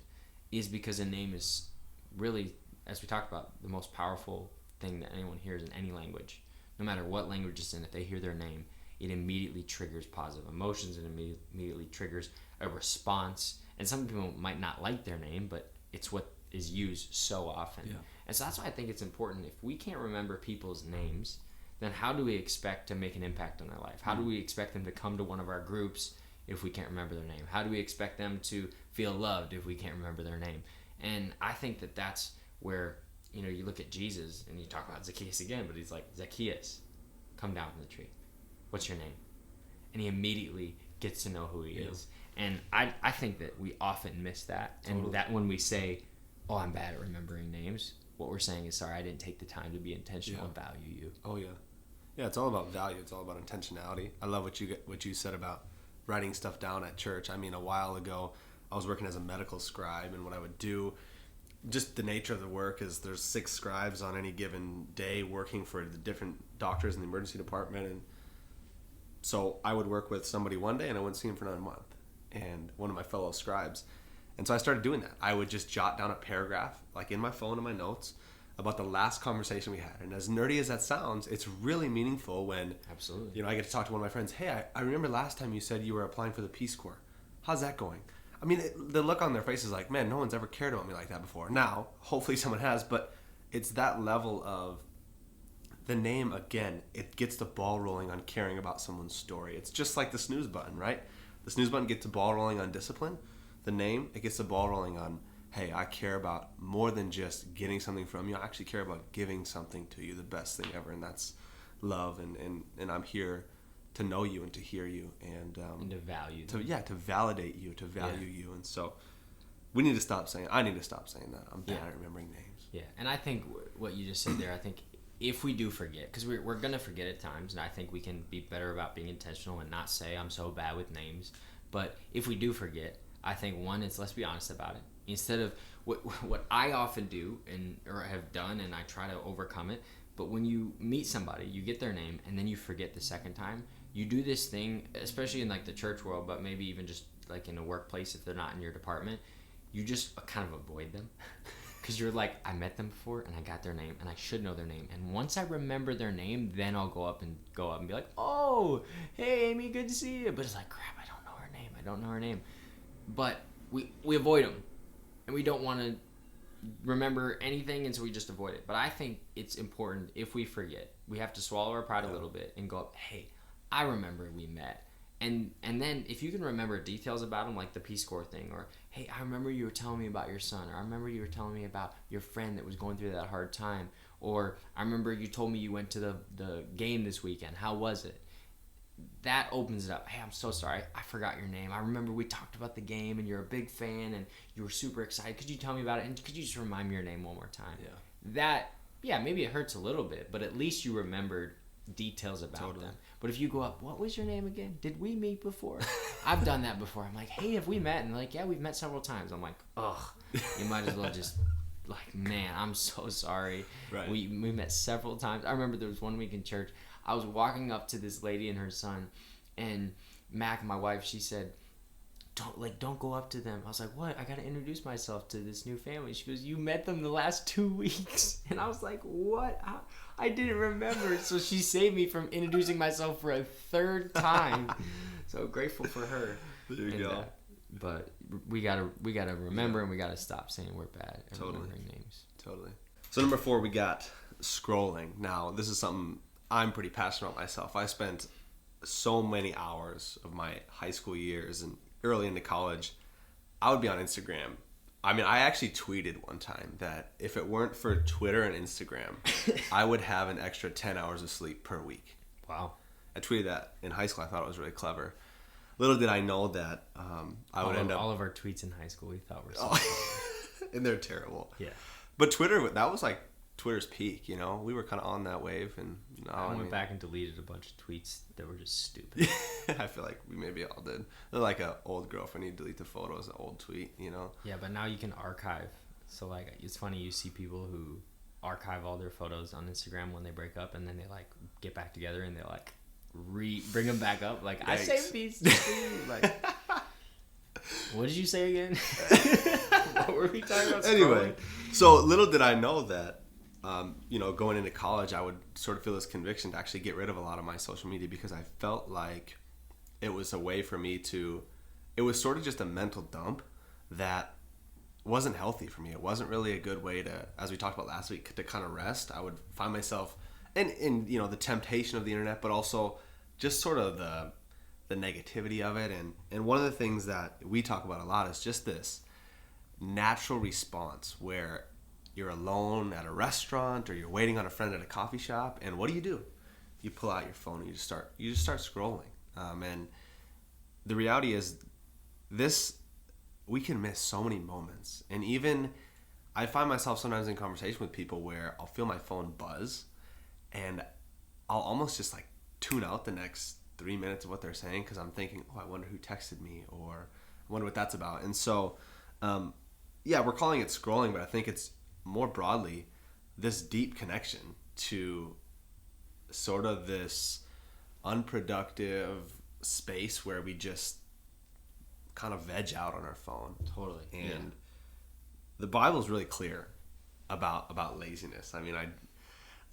is because a name is really, as we talked about, the most powerful thing that anyone hears in any language. No matter what language it's in, if they hear their name, it immediately triggers positive emotions and immediately triggers a response. And some people might not like their name, but it's what is used so often. Yeah. And so that's why I think it's important. If we can't remember people's names, then how do we expect to make an impact on their life? How do we expect them to come to one of our groups if we can't remember their name? How do we expect them to feel loved if we can't remember their name? And I think that that's where, you look at Jesus and you talk about Zacchaeus again, but he's like, Zacchaeus, come down from the tree. What's your name? And he immediately gets to know who he is. And I think that we often miss that. Totally. And that when we say, oh, I'm bad at remembering names, what we're saying is, sorry, I didn't take the time to be intentional and value you. Oh, yeah. Yeah, it's all about value. It's all about intentionality. I love what you said about writing stuff down at church. I mean, a while ago, I was working as a medical scribe, and what I would do, just the nature of the work is there's 6 scribes on any given day working for the different doctors in the emergency department. And so I would work with somebody one day, and I wouldn't see him for another month. And one of my fellow scribes. And so I started doing that. I would just jot down a paragraph, like in my phone in my notes, about the last conversation we had. And as nerdy as that sounds, it's really meaningful when, absolutely, I get to talk to one of my friends. Hey, I remember last time you said you were applying for the Peace Corps. How's that going? I mean, the look on their face is like, man, no one's ever cared about me like that before. Now, hopefully someone has, but it's that level of the name, again, it gets the ball rolling on caring about someone's story. It's just like the snooze button, right? The snooze button gets the ball rolling on discipline. The name, it gets the ball rolling on, hey, I care about more than just getting something from you. I actually care about giving something to you, the best thing ever, and that's love. And I'm here to know you and to hear you and to value to validate you, to value you. And so I need to stop saying that. I'm bad at remembering names. Yeah, and I think what you just said there, I think if we do forget, because we're going to forget at times, and I think we can be better about being intentional and not say I'm so bad with names. But if we do forget, I think one is, let's be honest about it. Instead of what I often do or have done, and I try to overcome it, but when you meet somebody, you get their name, and then you forget the second time, you do this thing, especially in like the church world, but maybe even just like in a workplace if they're not in your department, you just kind of avoid them. Because you're like, I met them before, and I got their name, and I should know their name. And once I remember their name, then I'll go up and be like, oh, hey, Amy, good to see you. But it's like, crap, I don't know her name. But we avoid them, and we don't want to remember anything, and so we just avoid it. But I think it's important, if we forget, we have to swallow our pride a little bit and go up, hey, I remember we met. And then if you can remember details about them, like the Peace Corps thing, or hey, I remember you were telling me about your son, or I remember you were telling me about your friend that was going through that hard time, or I remember you told me you went to the game this weekend. How was it? That opens it up. Hey, I'm so sorry. I forgot your name. I remember we talked about the game, and you're a big fan, and you were super excited. Could you tell me about it? And could you just remind me your name one more time? Yeah. Maybe it hurts a little bit, but at least you remembered details about them. But if you go up, what was your name again? Did we meet before? I've done that before. I'm like, hey, have we met? And they're like, yeah, we've met several times. I'm like, ugh, you might as well just, like, man, I'm so sorry. Right. We met several times. I remember there was one week in church, I was walking up to this lady and her son, and Mac, my wife, she said, don't go up to them. I was like, what? I got to introduce myself to this new family. She goes, you met them the last 2 weeks. And I was like, what? I didn't remember. So she saved me from introducing myself for a third time. So grateful for her. There you go. But we gotta remember, and we gotta stop saying we're bad at remembering names. Totally. So number 4, we got scrolling. Now, this is something I'm pretty passionate about myself. I spent so many hours of my high school years and early into college, I would be on Instagram I mean, I actually tweeted one time that if it weren't for Twitter and Instagram, I would have an extra 10 hours of sleep per week. Wow. I tweeted that in high school. I thought it was really clever. Little did I know that I would end up... All of our tweets in high school we thought were so clever. And they're terrible. Yeah. But Twitter, that was like Twitter's peak, you know? We were kind of on that wave. And now, I went back and deleted a bunch of tweets that were just stupid. I feel like we maybe all did. They're like an old girlfriend. You delete the photo as an old tweet, you know? Yeah, but now you can archive. So, like, it's funny, you see people who archive all their photos on Instagram when they break up, and then they, like, get back together, and they, like, bring them back up. Like, I saved these. Like, what did you say again? What were we talking about? Anyway, so little did I know that, going into college, I would sort of feel this conviction to actually get rid of a lot of my social media because I felt like it was a way for me to, it was sort of just a mental dump that wasn't healthy for me. It wasn't really a good way to, as we talked about last week, to kind of rest. I would find myself in the temptation of the internet, but also just sort of the negativity of it. And one of the things that we talk about a lot is just this natural response where you're alone at a restaurant or you're waiting on a friend at a coffee shop, and what do? You pull out your phone and you just start scrolling. And the reality is we can miss so many moments. And even I find myself sometimes in conversation with people where I'll feel my phone buzz and I'll almost just like tune out the next 3 minutes of what they're saying because I'm thinking, I wonder who texted me, or I wonder what that's about. And so, we're calling it scrolling, but I think it's more broadly this deep connection to sort of this unproductive space where we just kind of veg out on our phone. Totally. And the Bible's really clear about laziness. I mean,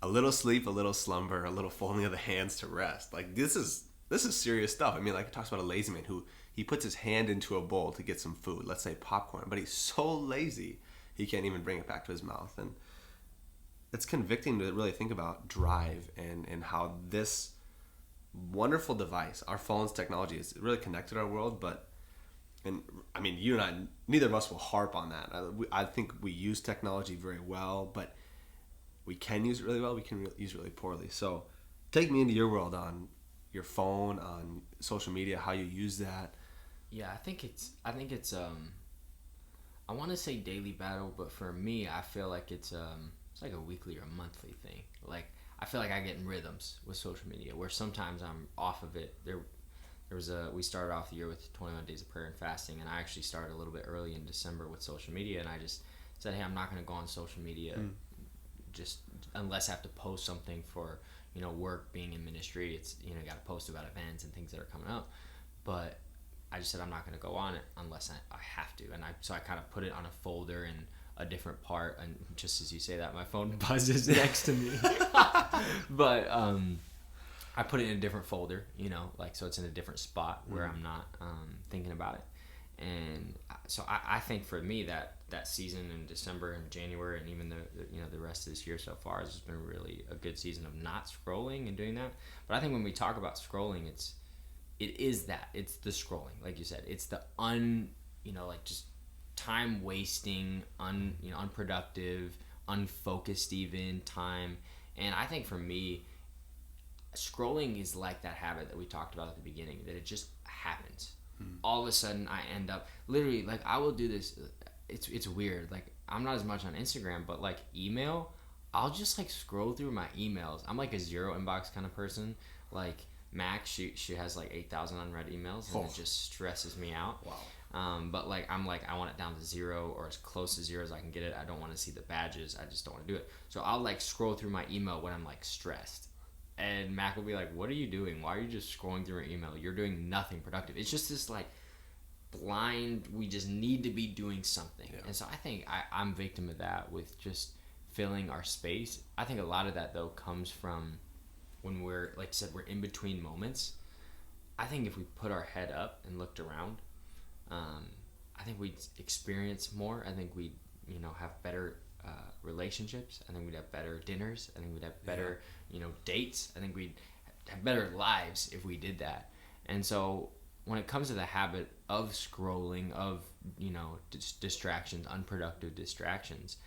a little sleep, a little slumber, a little folding of the hands to rest. Like this is serious stuff. I mean, like it talks about a lazy man who he puts his hand into a bowl to get some food, let's say popcorn, but he's so lazy he can't even bring it back to his mouth. And it's convicting to really think about drive and how this wonderful device, our phones, technology, is really connected our world. And I mean, you and I, neither of us will harp on that. I think we use technology very well, but we can use it really well. We can use it really poorly. So take me into your world on your phone, on social media, how you use that. Yeah, I think it's I want to say daily battle, but for me, I feel like it's like a weekly or a monthly thing. Like I feel like I get in rhythms with social media where sometimes I'm off of it. We started off the year with 21 days of prayer and fasting, and I actually started a little bit early in December with social media, and I just said, hey, I'm not going to go on social media just unless I have to post something for, work, being in ministry. It's, you got to post about events and things that are coming up. But I just said I'm not going to go on it unless I have to. And so I kind of put it on a folder in a different part. And just as you say that, my phone buzzes next to me. But I put it in a different folder, so it's in a different spot where I'm not thinking about it. And so I think for me that season in December and January and even the rest of this year so far has been really a good season of not scrolling and doing that. But I think when we talk about scrolling, it is it's the scrolling, like you said. It's the just time wasting, unproductive, unfocused even time. And I think for me, scrolling is like that habit that we talked about at the beginning, that it just happens. All of a sudden I end up literally, like, I will do this. It's weird. Like, I'm not as much on Instagram, but like email, I'll just like scroll through my emails. I'm like a zero inbox kind of person. Like Mac, she has like 8,000 unread emails, and it just stresses me out. Wow. But like I'm like, I want it down to zero or as close to zero as I can get it. I don't want to see the badges. I just don't want to do it. So I'll like scroll through my email when I'm like stressed. And Mac will be like, what are you doing? Why are you just scrolling through your email? You're doing nothing productive. It's just this like blind, we just need to be doing something. Yeah. And so I think I'm victim of that with just filling our space. I think a lot of that though comes from when we're, like I said, we're in between moments. I think if we put our head up and looked around, I think we'd experience more. I think we'd, have better relationships. I think we'd have better dinners. I think we'd have better, dates. I think we'd have better lives if we did that. And so when it comes to the habit of scrolling, of, you know, distractions, unproductive distractions,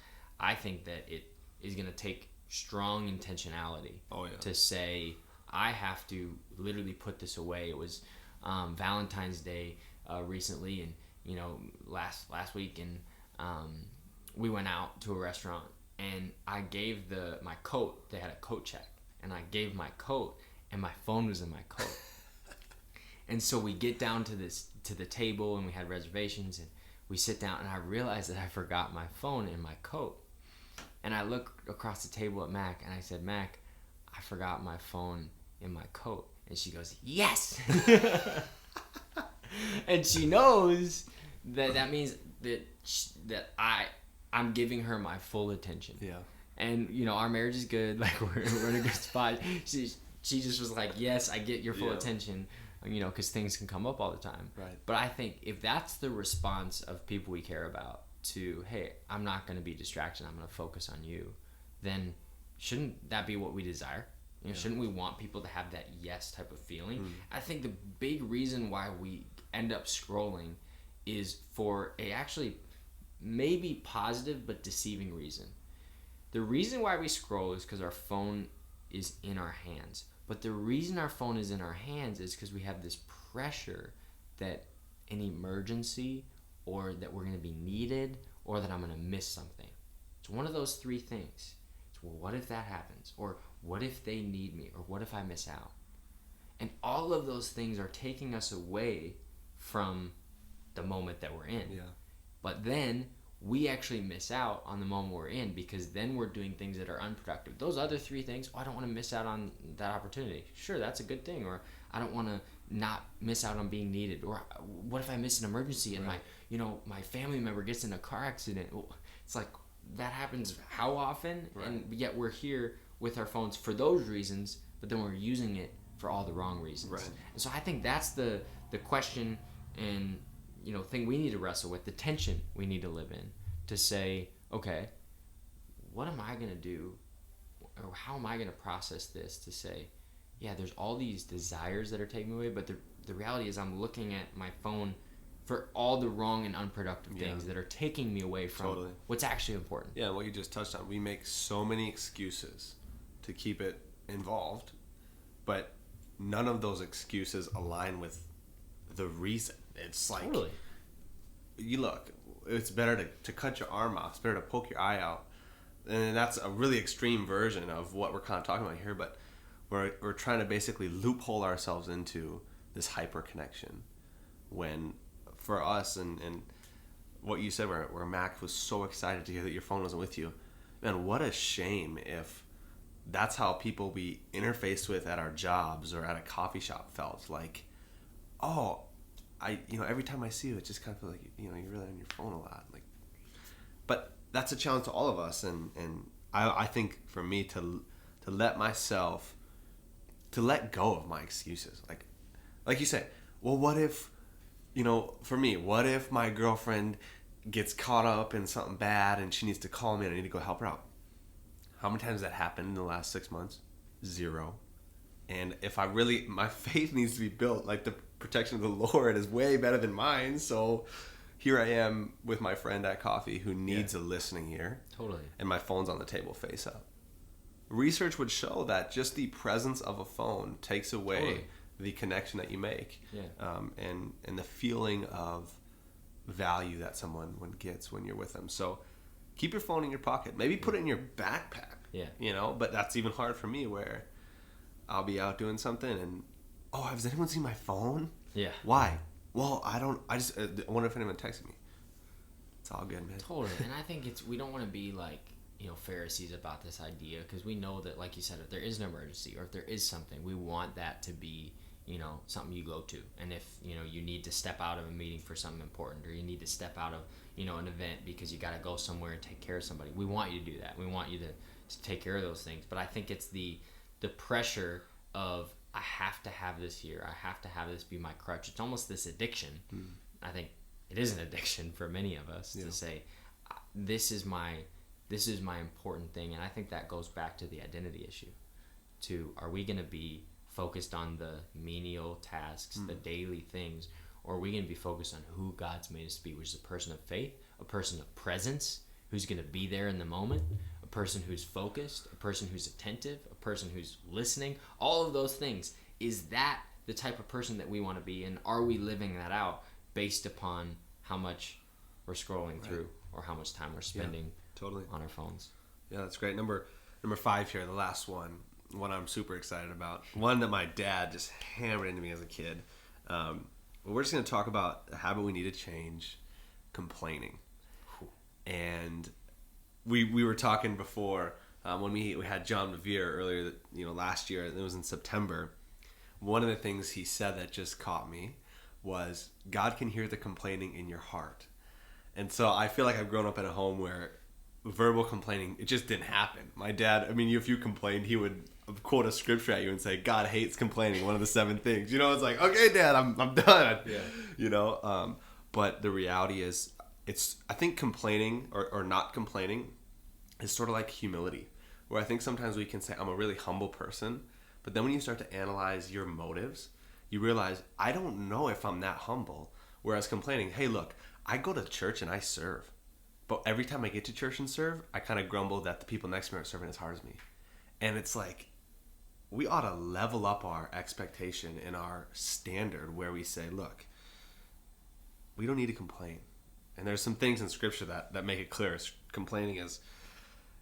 I think that it is going to take strong intentionality to say, I have to literally put this away. It was Valentine's Day recently, and, you know, last week, and we went out to a restaurant, and I gave my coat. They had a coat check, and I gave my coat, and my phone was in my coat. And so we get down to the table, and we had reservations, and we sit down, and I realized that I forgot my phone in my coat. And I look across the table at Mac, and I said, Mac, I forgot my phone in my coat. And she goes, yes! And she knows that means that I'm giving her my full attention. Yeah. And, you know, our marriage is good. Like, we're in a good spot. She just was like, yes, I get your full attention. You know, because things can come up all the time. Right. But I think if that's the response of people we care about to, hey, I'm not going to be distracted, I'm going to focus on you, then shouldn't that be what we desire? You know, shouldn't we want people to have that yes type of feeling? I think the big reason why we end up scrolling is for a actually maybe positive but deceiving reason. The reason why we scroll is because our phone is in our hands. But the reason our phone is in our hands is because we have this pressure that an emergency, or that we're going to be needed, or that I'm going to miss something. It's one of those three things. It's, well, what if that happens? Or what if they need me? Or what if I miss out? And all of those things are taking us away from the moment that we're in. Yeah. But then we actually miss out on the moment we're in, because then we're doing things that are unproductive. Those other three things, I don't want to miss out on that opportunity. Sure, that's a good thing. Or I don't want to not miss out on being needed. Or what if I miss an emergency and my family member gets in a car accident? It's like, that happens how often? Right. And yet we're here with our phones for those reasons, but then we're using it for all the wrong reasons. Right. And so I think that's the question and, you know, thing we need to wrestle with, the tension we need to live in, to say, okay, what am I going to do, or how am I going to process this, to say, yeah, there's all these desires that are taking me away, but the reality is I'm looking at my phone for all the wrong and unproductive things that are taking me away from what's actually important. Yeah, what you just touched on, we make so many excuses to keep it involved, but none of those excuses align with the reason. It's like, you look, it's better to cut your arm off. It's better to poke your eye out. And that's a really extreme version of what we're kind of talking about here, but we're trying to basically loophole ourselves into this hyper connection, when for us, and what you said, where Mac was so excited to hear that your phone wasn't with you, man, what a shame if that's how people we interfaced with at our jobs or at a coffee shop felt. Like, oh, every time I see you, it just kind of feels like, you're really on your phone a lot. Like, but that's a challenge to all of us, and I think for me to let myself, to let go of my excuses, like you said, well, what if, for me, what if my girlfriend gets caught up in something bad and she needs to call me and I need to go help her out? How many times has that happened in the last 6 months? 0. And if my faith needs to be built, like the protection of the Lord is way better than mine. So here I am with my friend at coffee who needs a listening ear. Totally. And my phone's on the table face up. Research would show that just the presence of a phone takes away the connection that you make. And the feeling of value that someone gets when you're with them. So keep your phone in your pocket. Maybe put it in your backpack. But that's even hard for me, where I'll be out doing something and, has anyone seen my phone? Yeah. Why? Well, I wonder if anyone texted me. It's all good, man. Totally. And I think we don't want to be like, Pharisees about this idea, because we know that, like you said, if there is an emergency or if there is something, we want that to be, something you go to. And if, you need to step out of a meeting for something important, or you need to step out of, an event because you got to go somewhere and take care of somebody, we want you to do that. We want you to take care of those things. But I think it's the pressure of, I have to have this here. I have to have this be my crutch. It's almost this addiction. I think it is an addiction for many of us to say, this is my important thing. And I think that goes back to the identity issue. To, are we going to be focused on the menial tasks, the daily things, or are we going to be focused on who God's made us to be, which is a person of faith, a person of presence, who's going to be there in the moment, a person who's focused, a person who's attentive, a person who's listening, all of those things. Is that the type of person that we want to be, and are we living that out based upon how much we're scrolling through or how much time we're spending on our phones? Yeah, that's great. Number 5 here, the last one I'm super excited about. One that my dad just hammered into me as a kid. We're just going to talk about a habit we need to change, complaining. And we were talking before when we had John Bevere earlier, last year. It was in September. One of the things he said that just caught me was, God can hear the complaining in your heart. And so I feel like I've grown up in a home where verbal complaining, it just didn't happen. My dad, if you complained, he would quote a scripture at you and say, God hates complaining, one of the 7 things. It's like, okay, Dad, I'm done. Yeah. But the reality is, I think complaining or not complaining is sort of like humility, where I think sometimes we can say, I'm a really humble person, but then when you start to analyze your motives, you realize, I don't know if I'm that humble. Whereas complaining, hey, look, I go to church and I serve, but every time I get to church and serve, I kind of grumble that the people next to me aren't serving as hard as me. And it's like, we ought to level up our expectation and our standard where we say, look, we don't need to complain. And there's some things in scripture that make it clear. Complaining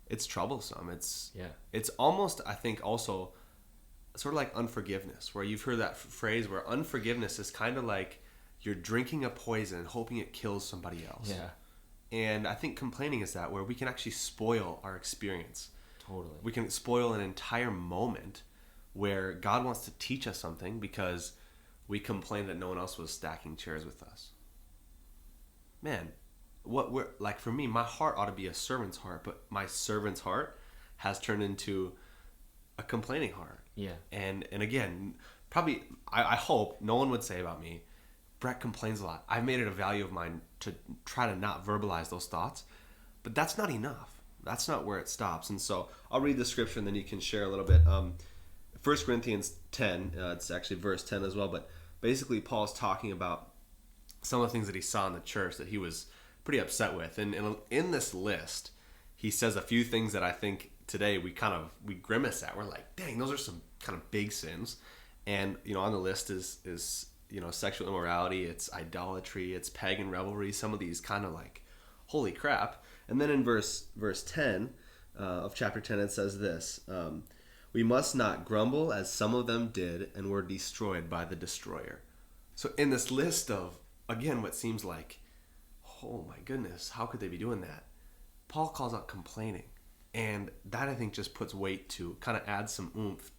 it's troublesome. It's almost, I think, also sort of like unforgiveness, where you've heard that phrase where unforgiveness is kind of like you're drinking a poison hoping it kills somebody else. Yeah. And I think complaining is that, where we can actually spoil our experience. Totally. We can spoil an entire moment where God wants to teach us something because we complained that no one else was stacking chairs with us. Man, for me, my heart ought to be a servant's heart, but my servant's heart has turned into a complaining heart. Yeah. And again, probably, I hope no one would say about me, Brett complains a lot. I've made it a value of mine to try to not verbalize those thoughts, but that's not enough. That's not where it stops. And so I'll read the scripture and then you can share a little bit. 1 Corinthians 10, it's actually verse 10 as well, but basically Paul's talking about some of the things that he saw in the church that he was pretty upset with. And in this list, he says a few things that I think today we grimace at. We're like, dang, those are some kind of big sins. And, on the list is sexual immorality, it's idolatry, it's pagan revelry, some of these kind of like, holy crap. And then in verse 10 of chapter 10, it says this, we must not grumble as some of them did and were destroyed by the destroyer. So in this list of, again, what seems like, oh my goodness, how could they be doing that? Paul calls out complaining. And that, I think, just puts weight to, kind of adds some oomph.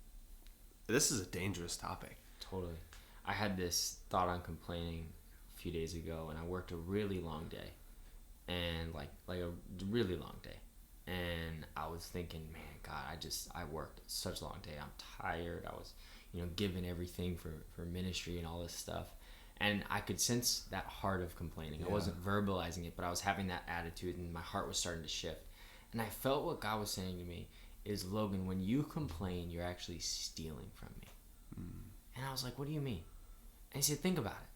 This is a dangerous topic. Totally. I had this thought on complaining a few days ago, and I worked a really long day. And like a really long day. And I was thinking, man, God, I worked such a long day. I'm tired. I was, giving everything for ministry and all this stuff. And I could sense that heart of complaining. I wasn't verbalizing it, but I was having that attitude, and my heart was starting to shift. And I felt what God was saying to me is, Logan, when you complain, you're actually stealing from me. And I was like, what do you mean? And he said, think about it.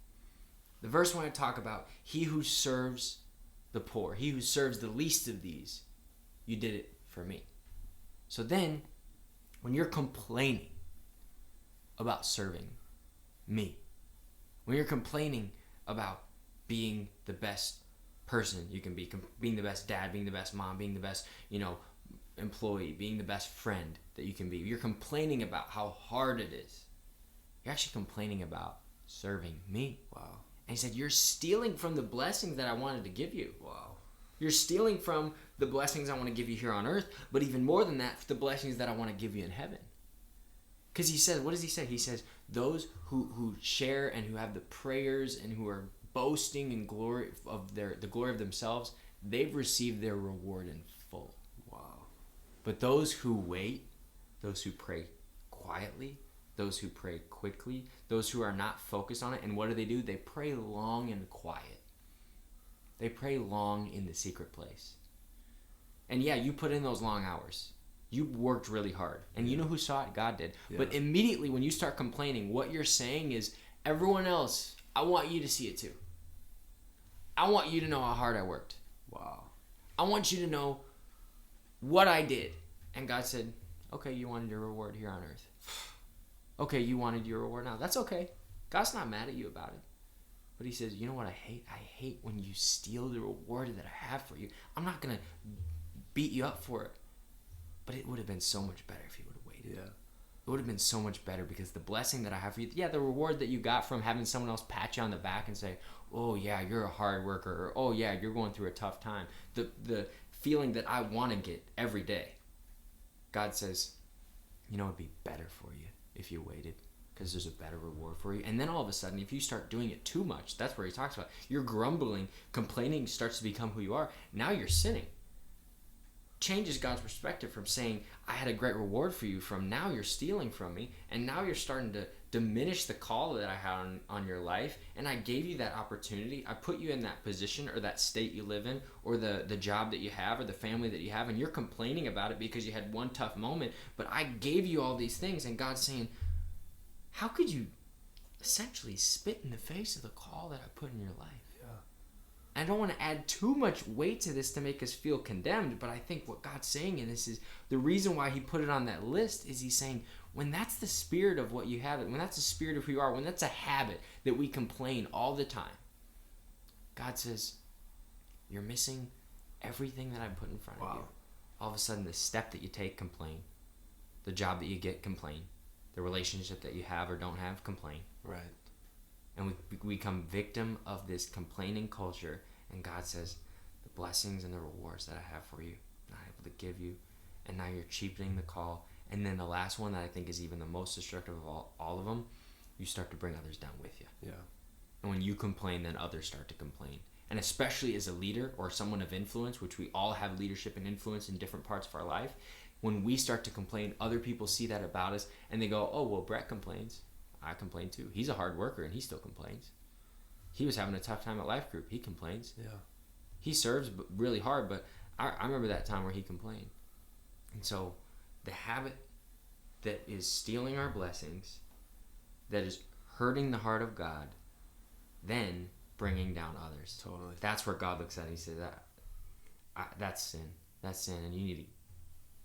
The verse when I talk about, he who serves the poor, he who serves the least of these, you did it for me. So then, when you're complaining about serving me, when you're complaining about being the best person you can be, being the best dad, being the best mom, being the best, employee, being the best friend that you can be, you're complaining about how hard it is. You're actually complaining about serving me. Wow. And he said, you're stealing from the blessings that I wanted to give you. Wow. You're stealing from the blessings I want to give you here on earth, but even more than that, the blessings that I want to give you in heaven. Because he says, what does he say? He says, those who share and who have the prayers and who are boasting in glory of the glory of themselves, they've received their reward in full. Wow. But those who wait, those who pray quietly, those who pray quickly, those who are not focused on it, and what do? They pray long and quiet. They pray long in the secret place. And yeah, you put in those long hours. You worked really hard. And you know who saw it? God did. Yeah. But immediately when you start complaining, what you're saying is, everyone else, I want you to see it too. I want you to know how hard I worked. Wow. I want you to know what I did. And God said, okay, you wanted your reward here on earth. Okay, you wanted your reward now. That's okay. God's not mad at you about it. But he says, you know what I hate? I hate when you steal the reward that I have for you. I'm not going to beat you up for it. But it would have been so much better if you would have waited. Yeah. It would have been so much better because the blessing that I have for you, yeah, the reward that you got from having someone else pat you on the back and say, oh, yeah, you're a hard worker, or oh, yeah, you're going through a tough time. The feeling that I want to get every day. God says, you know, it would be better for you if you waited because there's a better reward for you. And then all of a sudden, if you start doing it too much, that's where he talks about, you're grumbling, complaining starts to become who you are. Now you're sinning. Changes God's perspective from saying, I had a great reward for you, from now you're stealing from me, and now you're starting to diminish the call that I had on your life, and I gave you that opportunity. I put you in that position or that state you live in, or the job that you have, or the family that you have, and you're complaining about it because you had one tough moment, but I gave you all these things, and God's saying, how could you essentially spit in the face of the call that I put in your life? I don't want to add too much weight to this to make us feel condemned, but I think what God's saying in this is the reason why he put it on that list is he's saying, when that's the spirit of what you have, when that's the spirit of who you are, when that's a habit that we complain all the time, God says, you're missing everything that I put in front of you. All of a sudden, the step that you take, complain. The job that you get, complain. The relationship that you have or don't have, complain. Right. And we become victim of this complaining culture. And God says, the blessings and the rewards that I have for you, I'm not able to give you. And now you're cheapening the call. And then the last one that I think is even the most destructive of all of them, you start to bring others down with you. Yeah. And when you complain, then others start to complain. And especially as a leader or someone of influence, which we all have leadership and influence in different parts of our life, when we start to complain, other people see that about us and they go, oh, well, Brett complains. I complain too. He's a hard worker and he still complains. He was having a tough time at Life Group. He complains. Yeah. He serves really hard, but I remember that time where he complained. And so the habit that is stealing our blessings, that is hurting the heart of God, then bringing down others. Totally. That's where God looks at it. He says, that's sin. That's sin, and you need to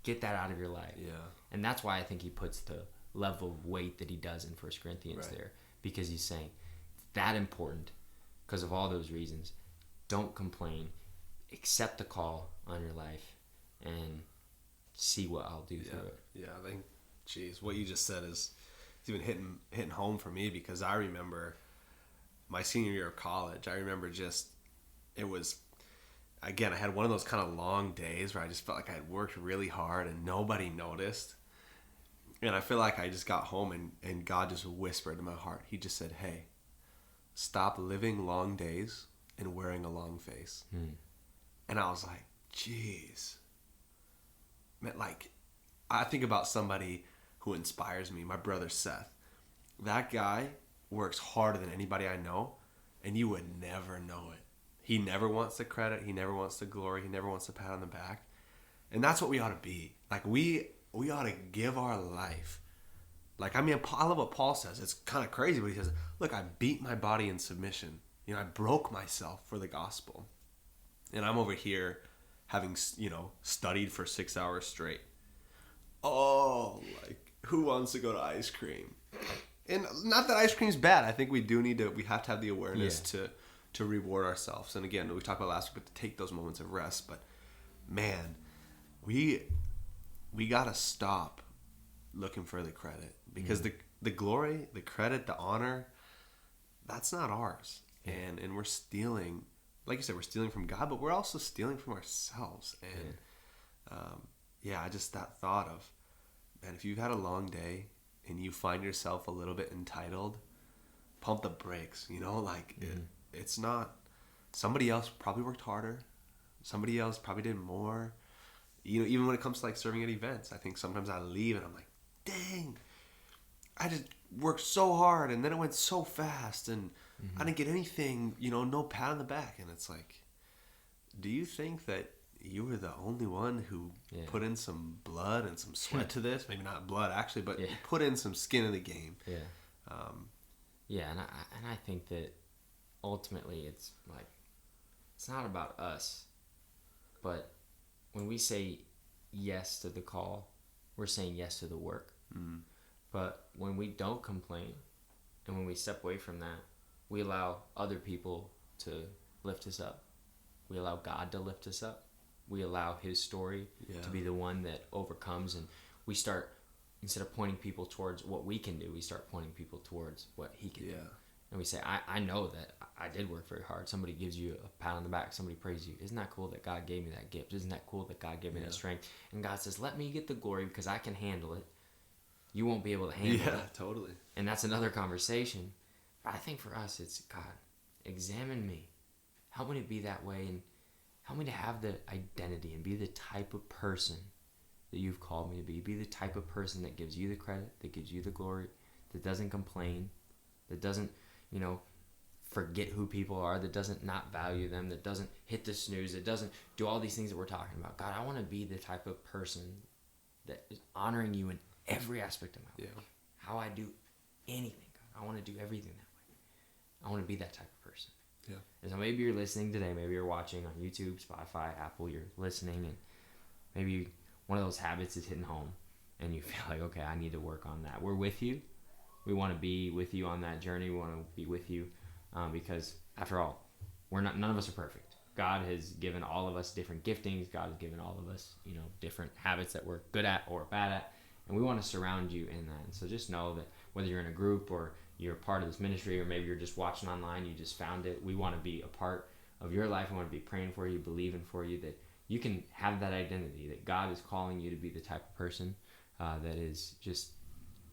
get that out of your life. Yeah. And that's why I think he puts the level of weight that he does in 1 Corinthians there, because he's saying it's that important because of all those reasons. Don't complain. Accept the call on your life and see what I'll do through it. Yeah, I think, geez, what you just said is it's even hitting home for me, because I remember my senior year of college. I remember it was, again, I had one of those kind of long days where I just felt like I had worked really hard and nobody noticed. And I feel like I just got home and God just whispered in my heart. He just said, hey, stop living long days and wearing a long face. And I was like, geez. Man, like, I think about somebody who inspires me, my brother Seth. That guy works harder than anybody I know, and you would never know it. He never wants the credit. He never wants the glory. He never wants the pat on the back. And that's what we ought to be. Like, we ought to give our life. Like, I mean, I love what Paul says. It's kind of crazy, but he says, look, I beat my body in submission. You know, I broke myself for the gospel. And I'm over here having, studied for 6 hours straight. Oh, like, who wants to go to ice cream? And not that ice cream's bad. I think we have to have the awareness to reward ourselves. And again, we talked about last week, but to take those moments of rest. But man, we got to stop looking for the credit, because the glory, the credit, the honor, that's not ours. And we're stealing, like you said, we're stealing from God, but we're also stealing from ourselves. And just that thought of, man, if you've had a long day and you find yourself a little bit entitled, pump the brakes. It's not, somebody else probably worked harder. Somebody else probably did more. Even when it comes to like serving at events, I think sometimes I leave and I'm like, dang, I just worked so hard and then it went so fast and I didn't get anything, no pat on the back. And it's like, do you think that you were the only one who put in some blood and some sweat to this. Maybe not blood, actually, but you put in some skin in the game. Yeah. And I think that ultimately it's like, it's not about us, but when we say yes to the call, we're saying yes to the work. But when we don't complain and when we step away from that, we allow other people to lift us up. We allow God to lift us up. We allow his story to be the one that overcomes, and we start, instead of pointing people towards what we can do, we start pointing people towards what he can do. And we say, I know that I did work very hard. Somebody gives you a pat on the back. Somebody praises you. Isn't that cool that God gave me that gift? Isn't that cool that God gave me that strength? And God says, let me get the glory because I can handle it. You won't be able to handle it. Yeah, totally. And that's another conversation. But I think for us, it's, God, examine me. Help me to be that way, and help me to have the identity and be the type of person that you've called me to be. Be the type of person that gives you the credit, that gives you the glory, that doesn't complain, that doesn't, forget who people are, that doesn't not value them, that doesn't hit the snooze, that doesn't do all these things that we're talking about. God, I want to be the type of person that is honoring you in every aspect of my life. How I do anything, God. I want to do everything that way. I want to be that type of person. Yeah. And so maybe you're listening today, maybe you're watching on YouTube, Spotify, Apple, you're listening, and maybe one of those habits is hitting home, and you feel like, okay, I need to work on that. We're with you. We want to be with you on that journey. We want to be with you because, after all, none of us are perfect. God has given all of us different giftings. God has given all of us, different habits that we're good at or bad at, and we want to surround you in that. And so just know that whether you're in a group or you're part of this ministry, or maybe you're just watching online, you just found it, we want to be a part of your life. We want to be praying for you, believing for you, that you can have that identity, that God is calling you to be the type of person that is just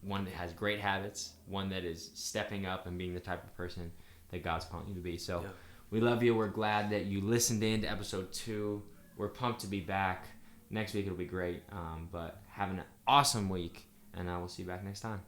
one that has great habits, one that is stepping up and being the type of person that God's calling you to be. So we love you. We're glad that you listened in to episode 2. We're pumped to be back. Next week it'll be great. But have an awesome week, and we'll see you back next time.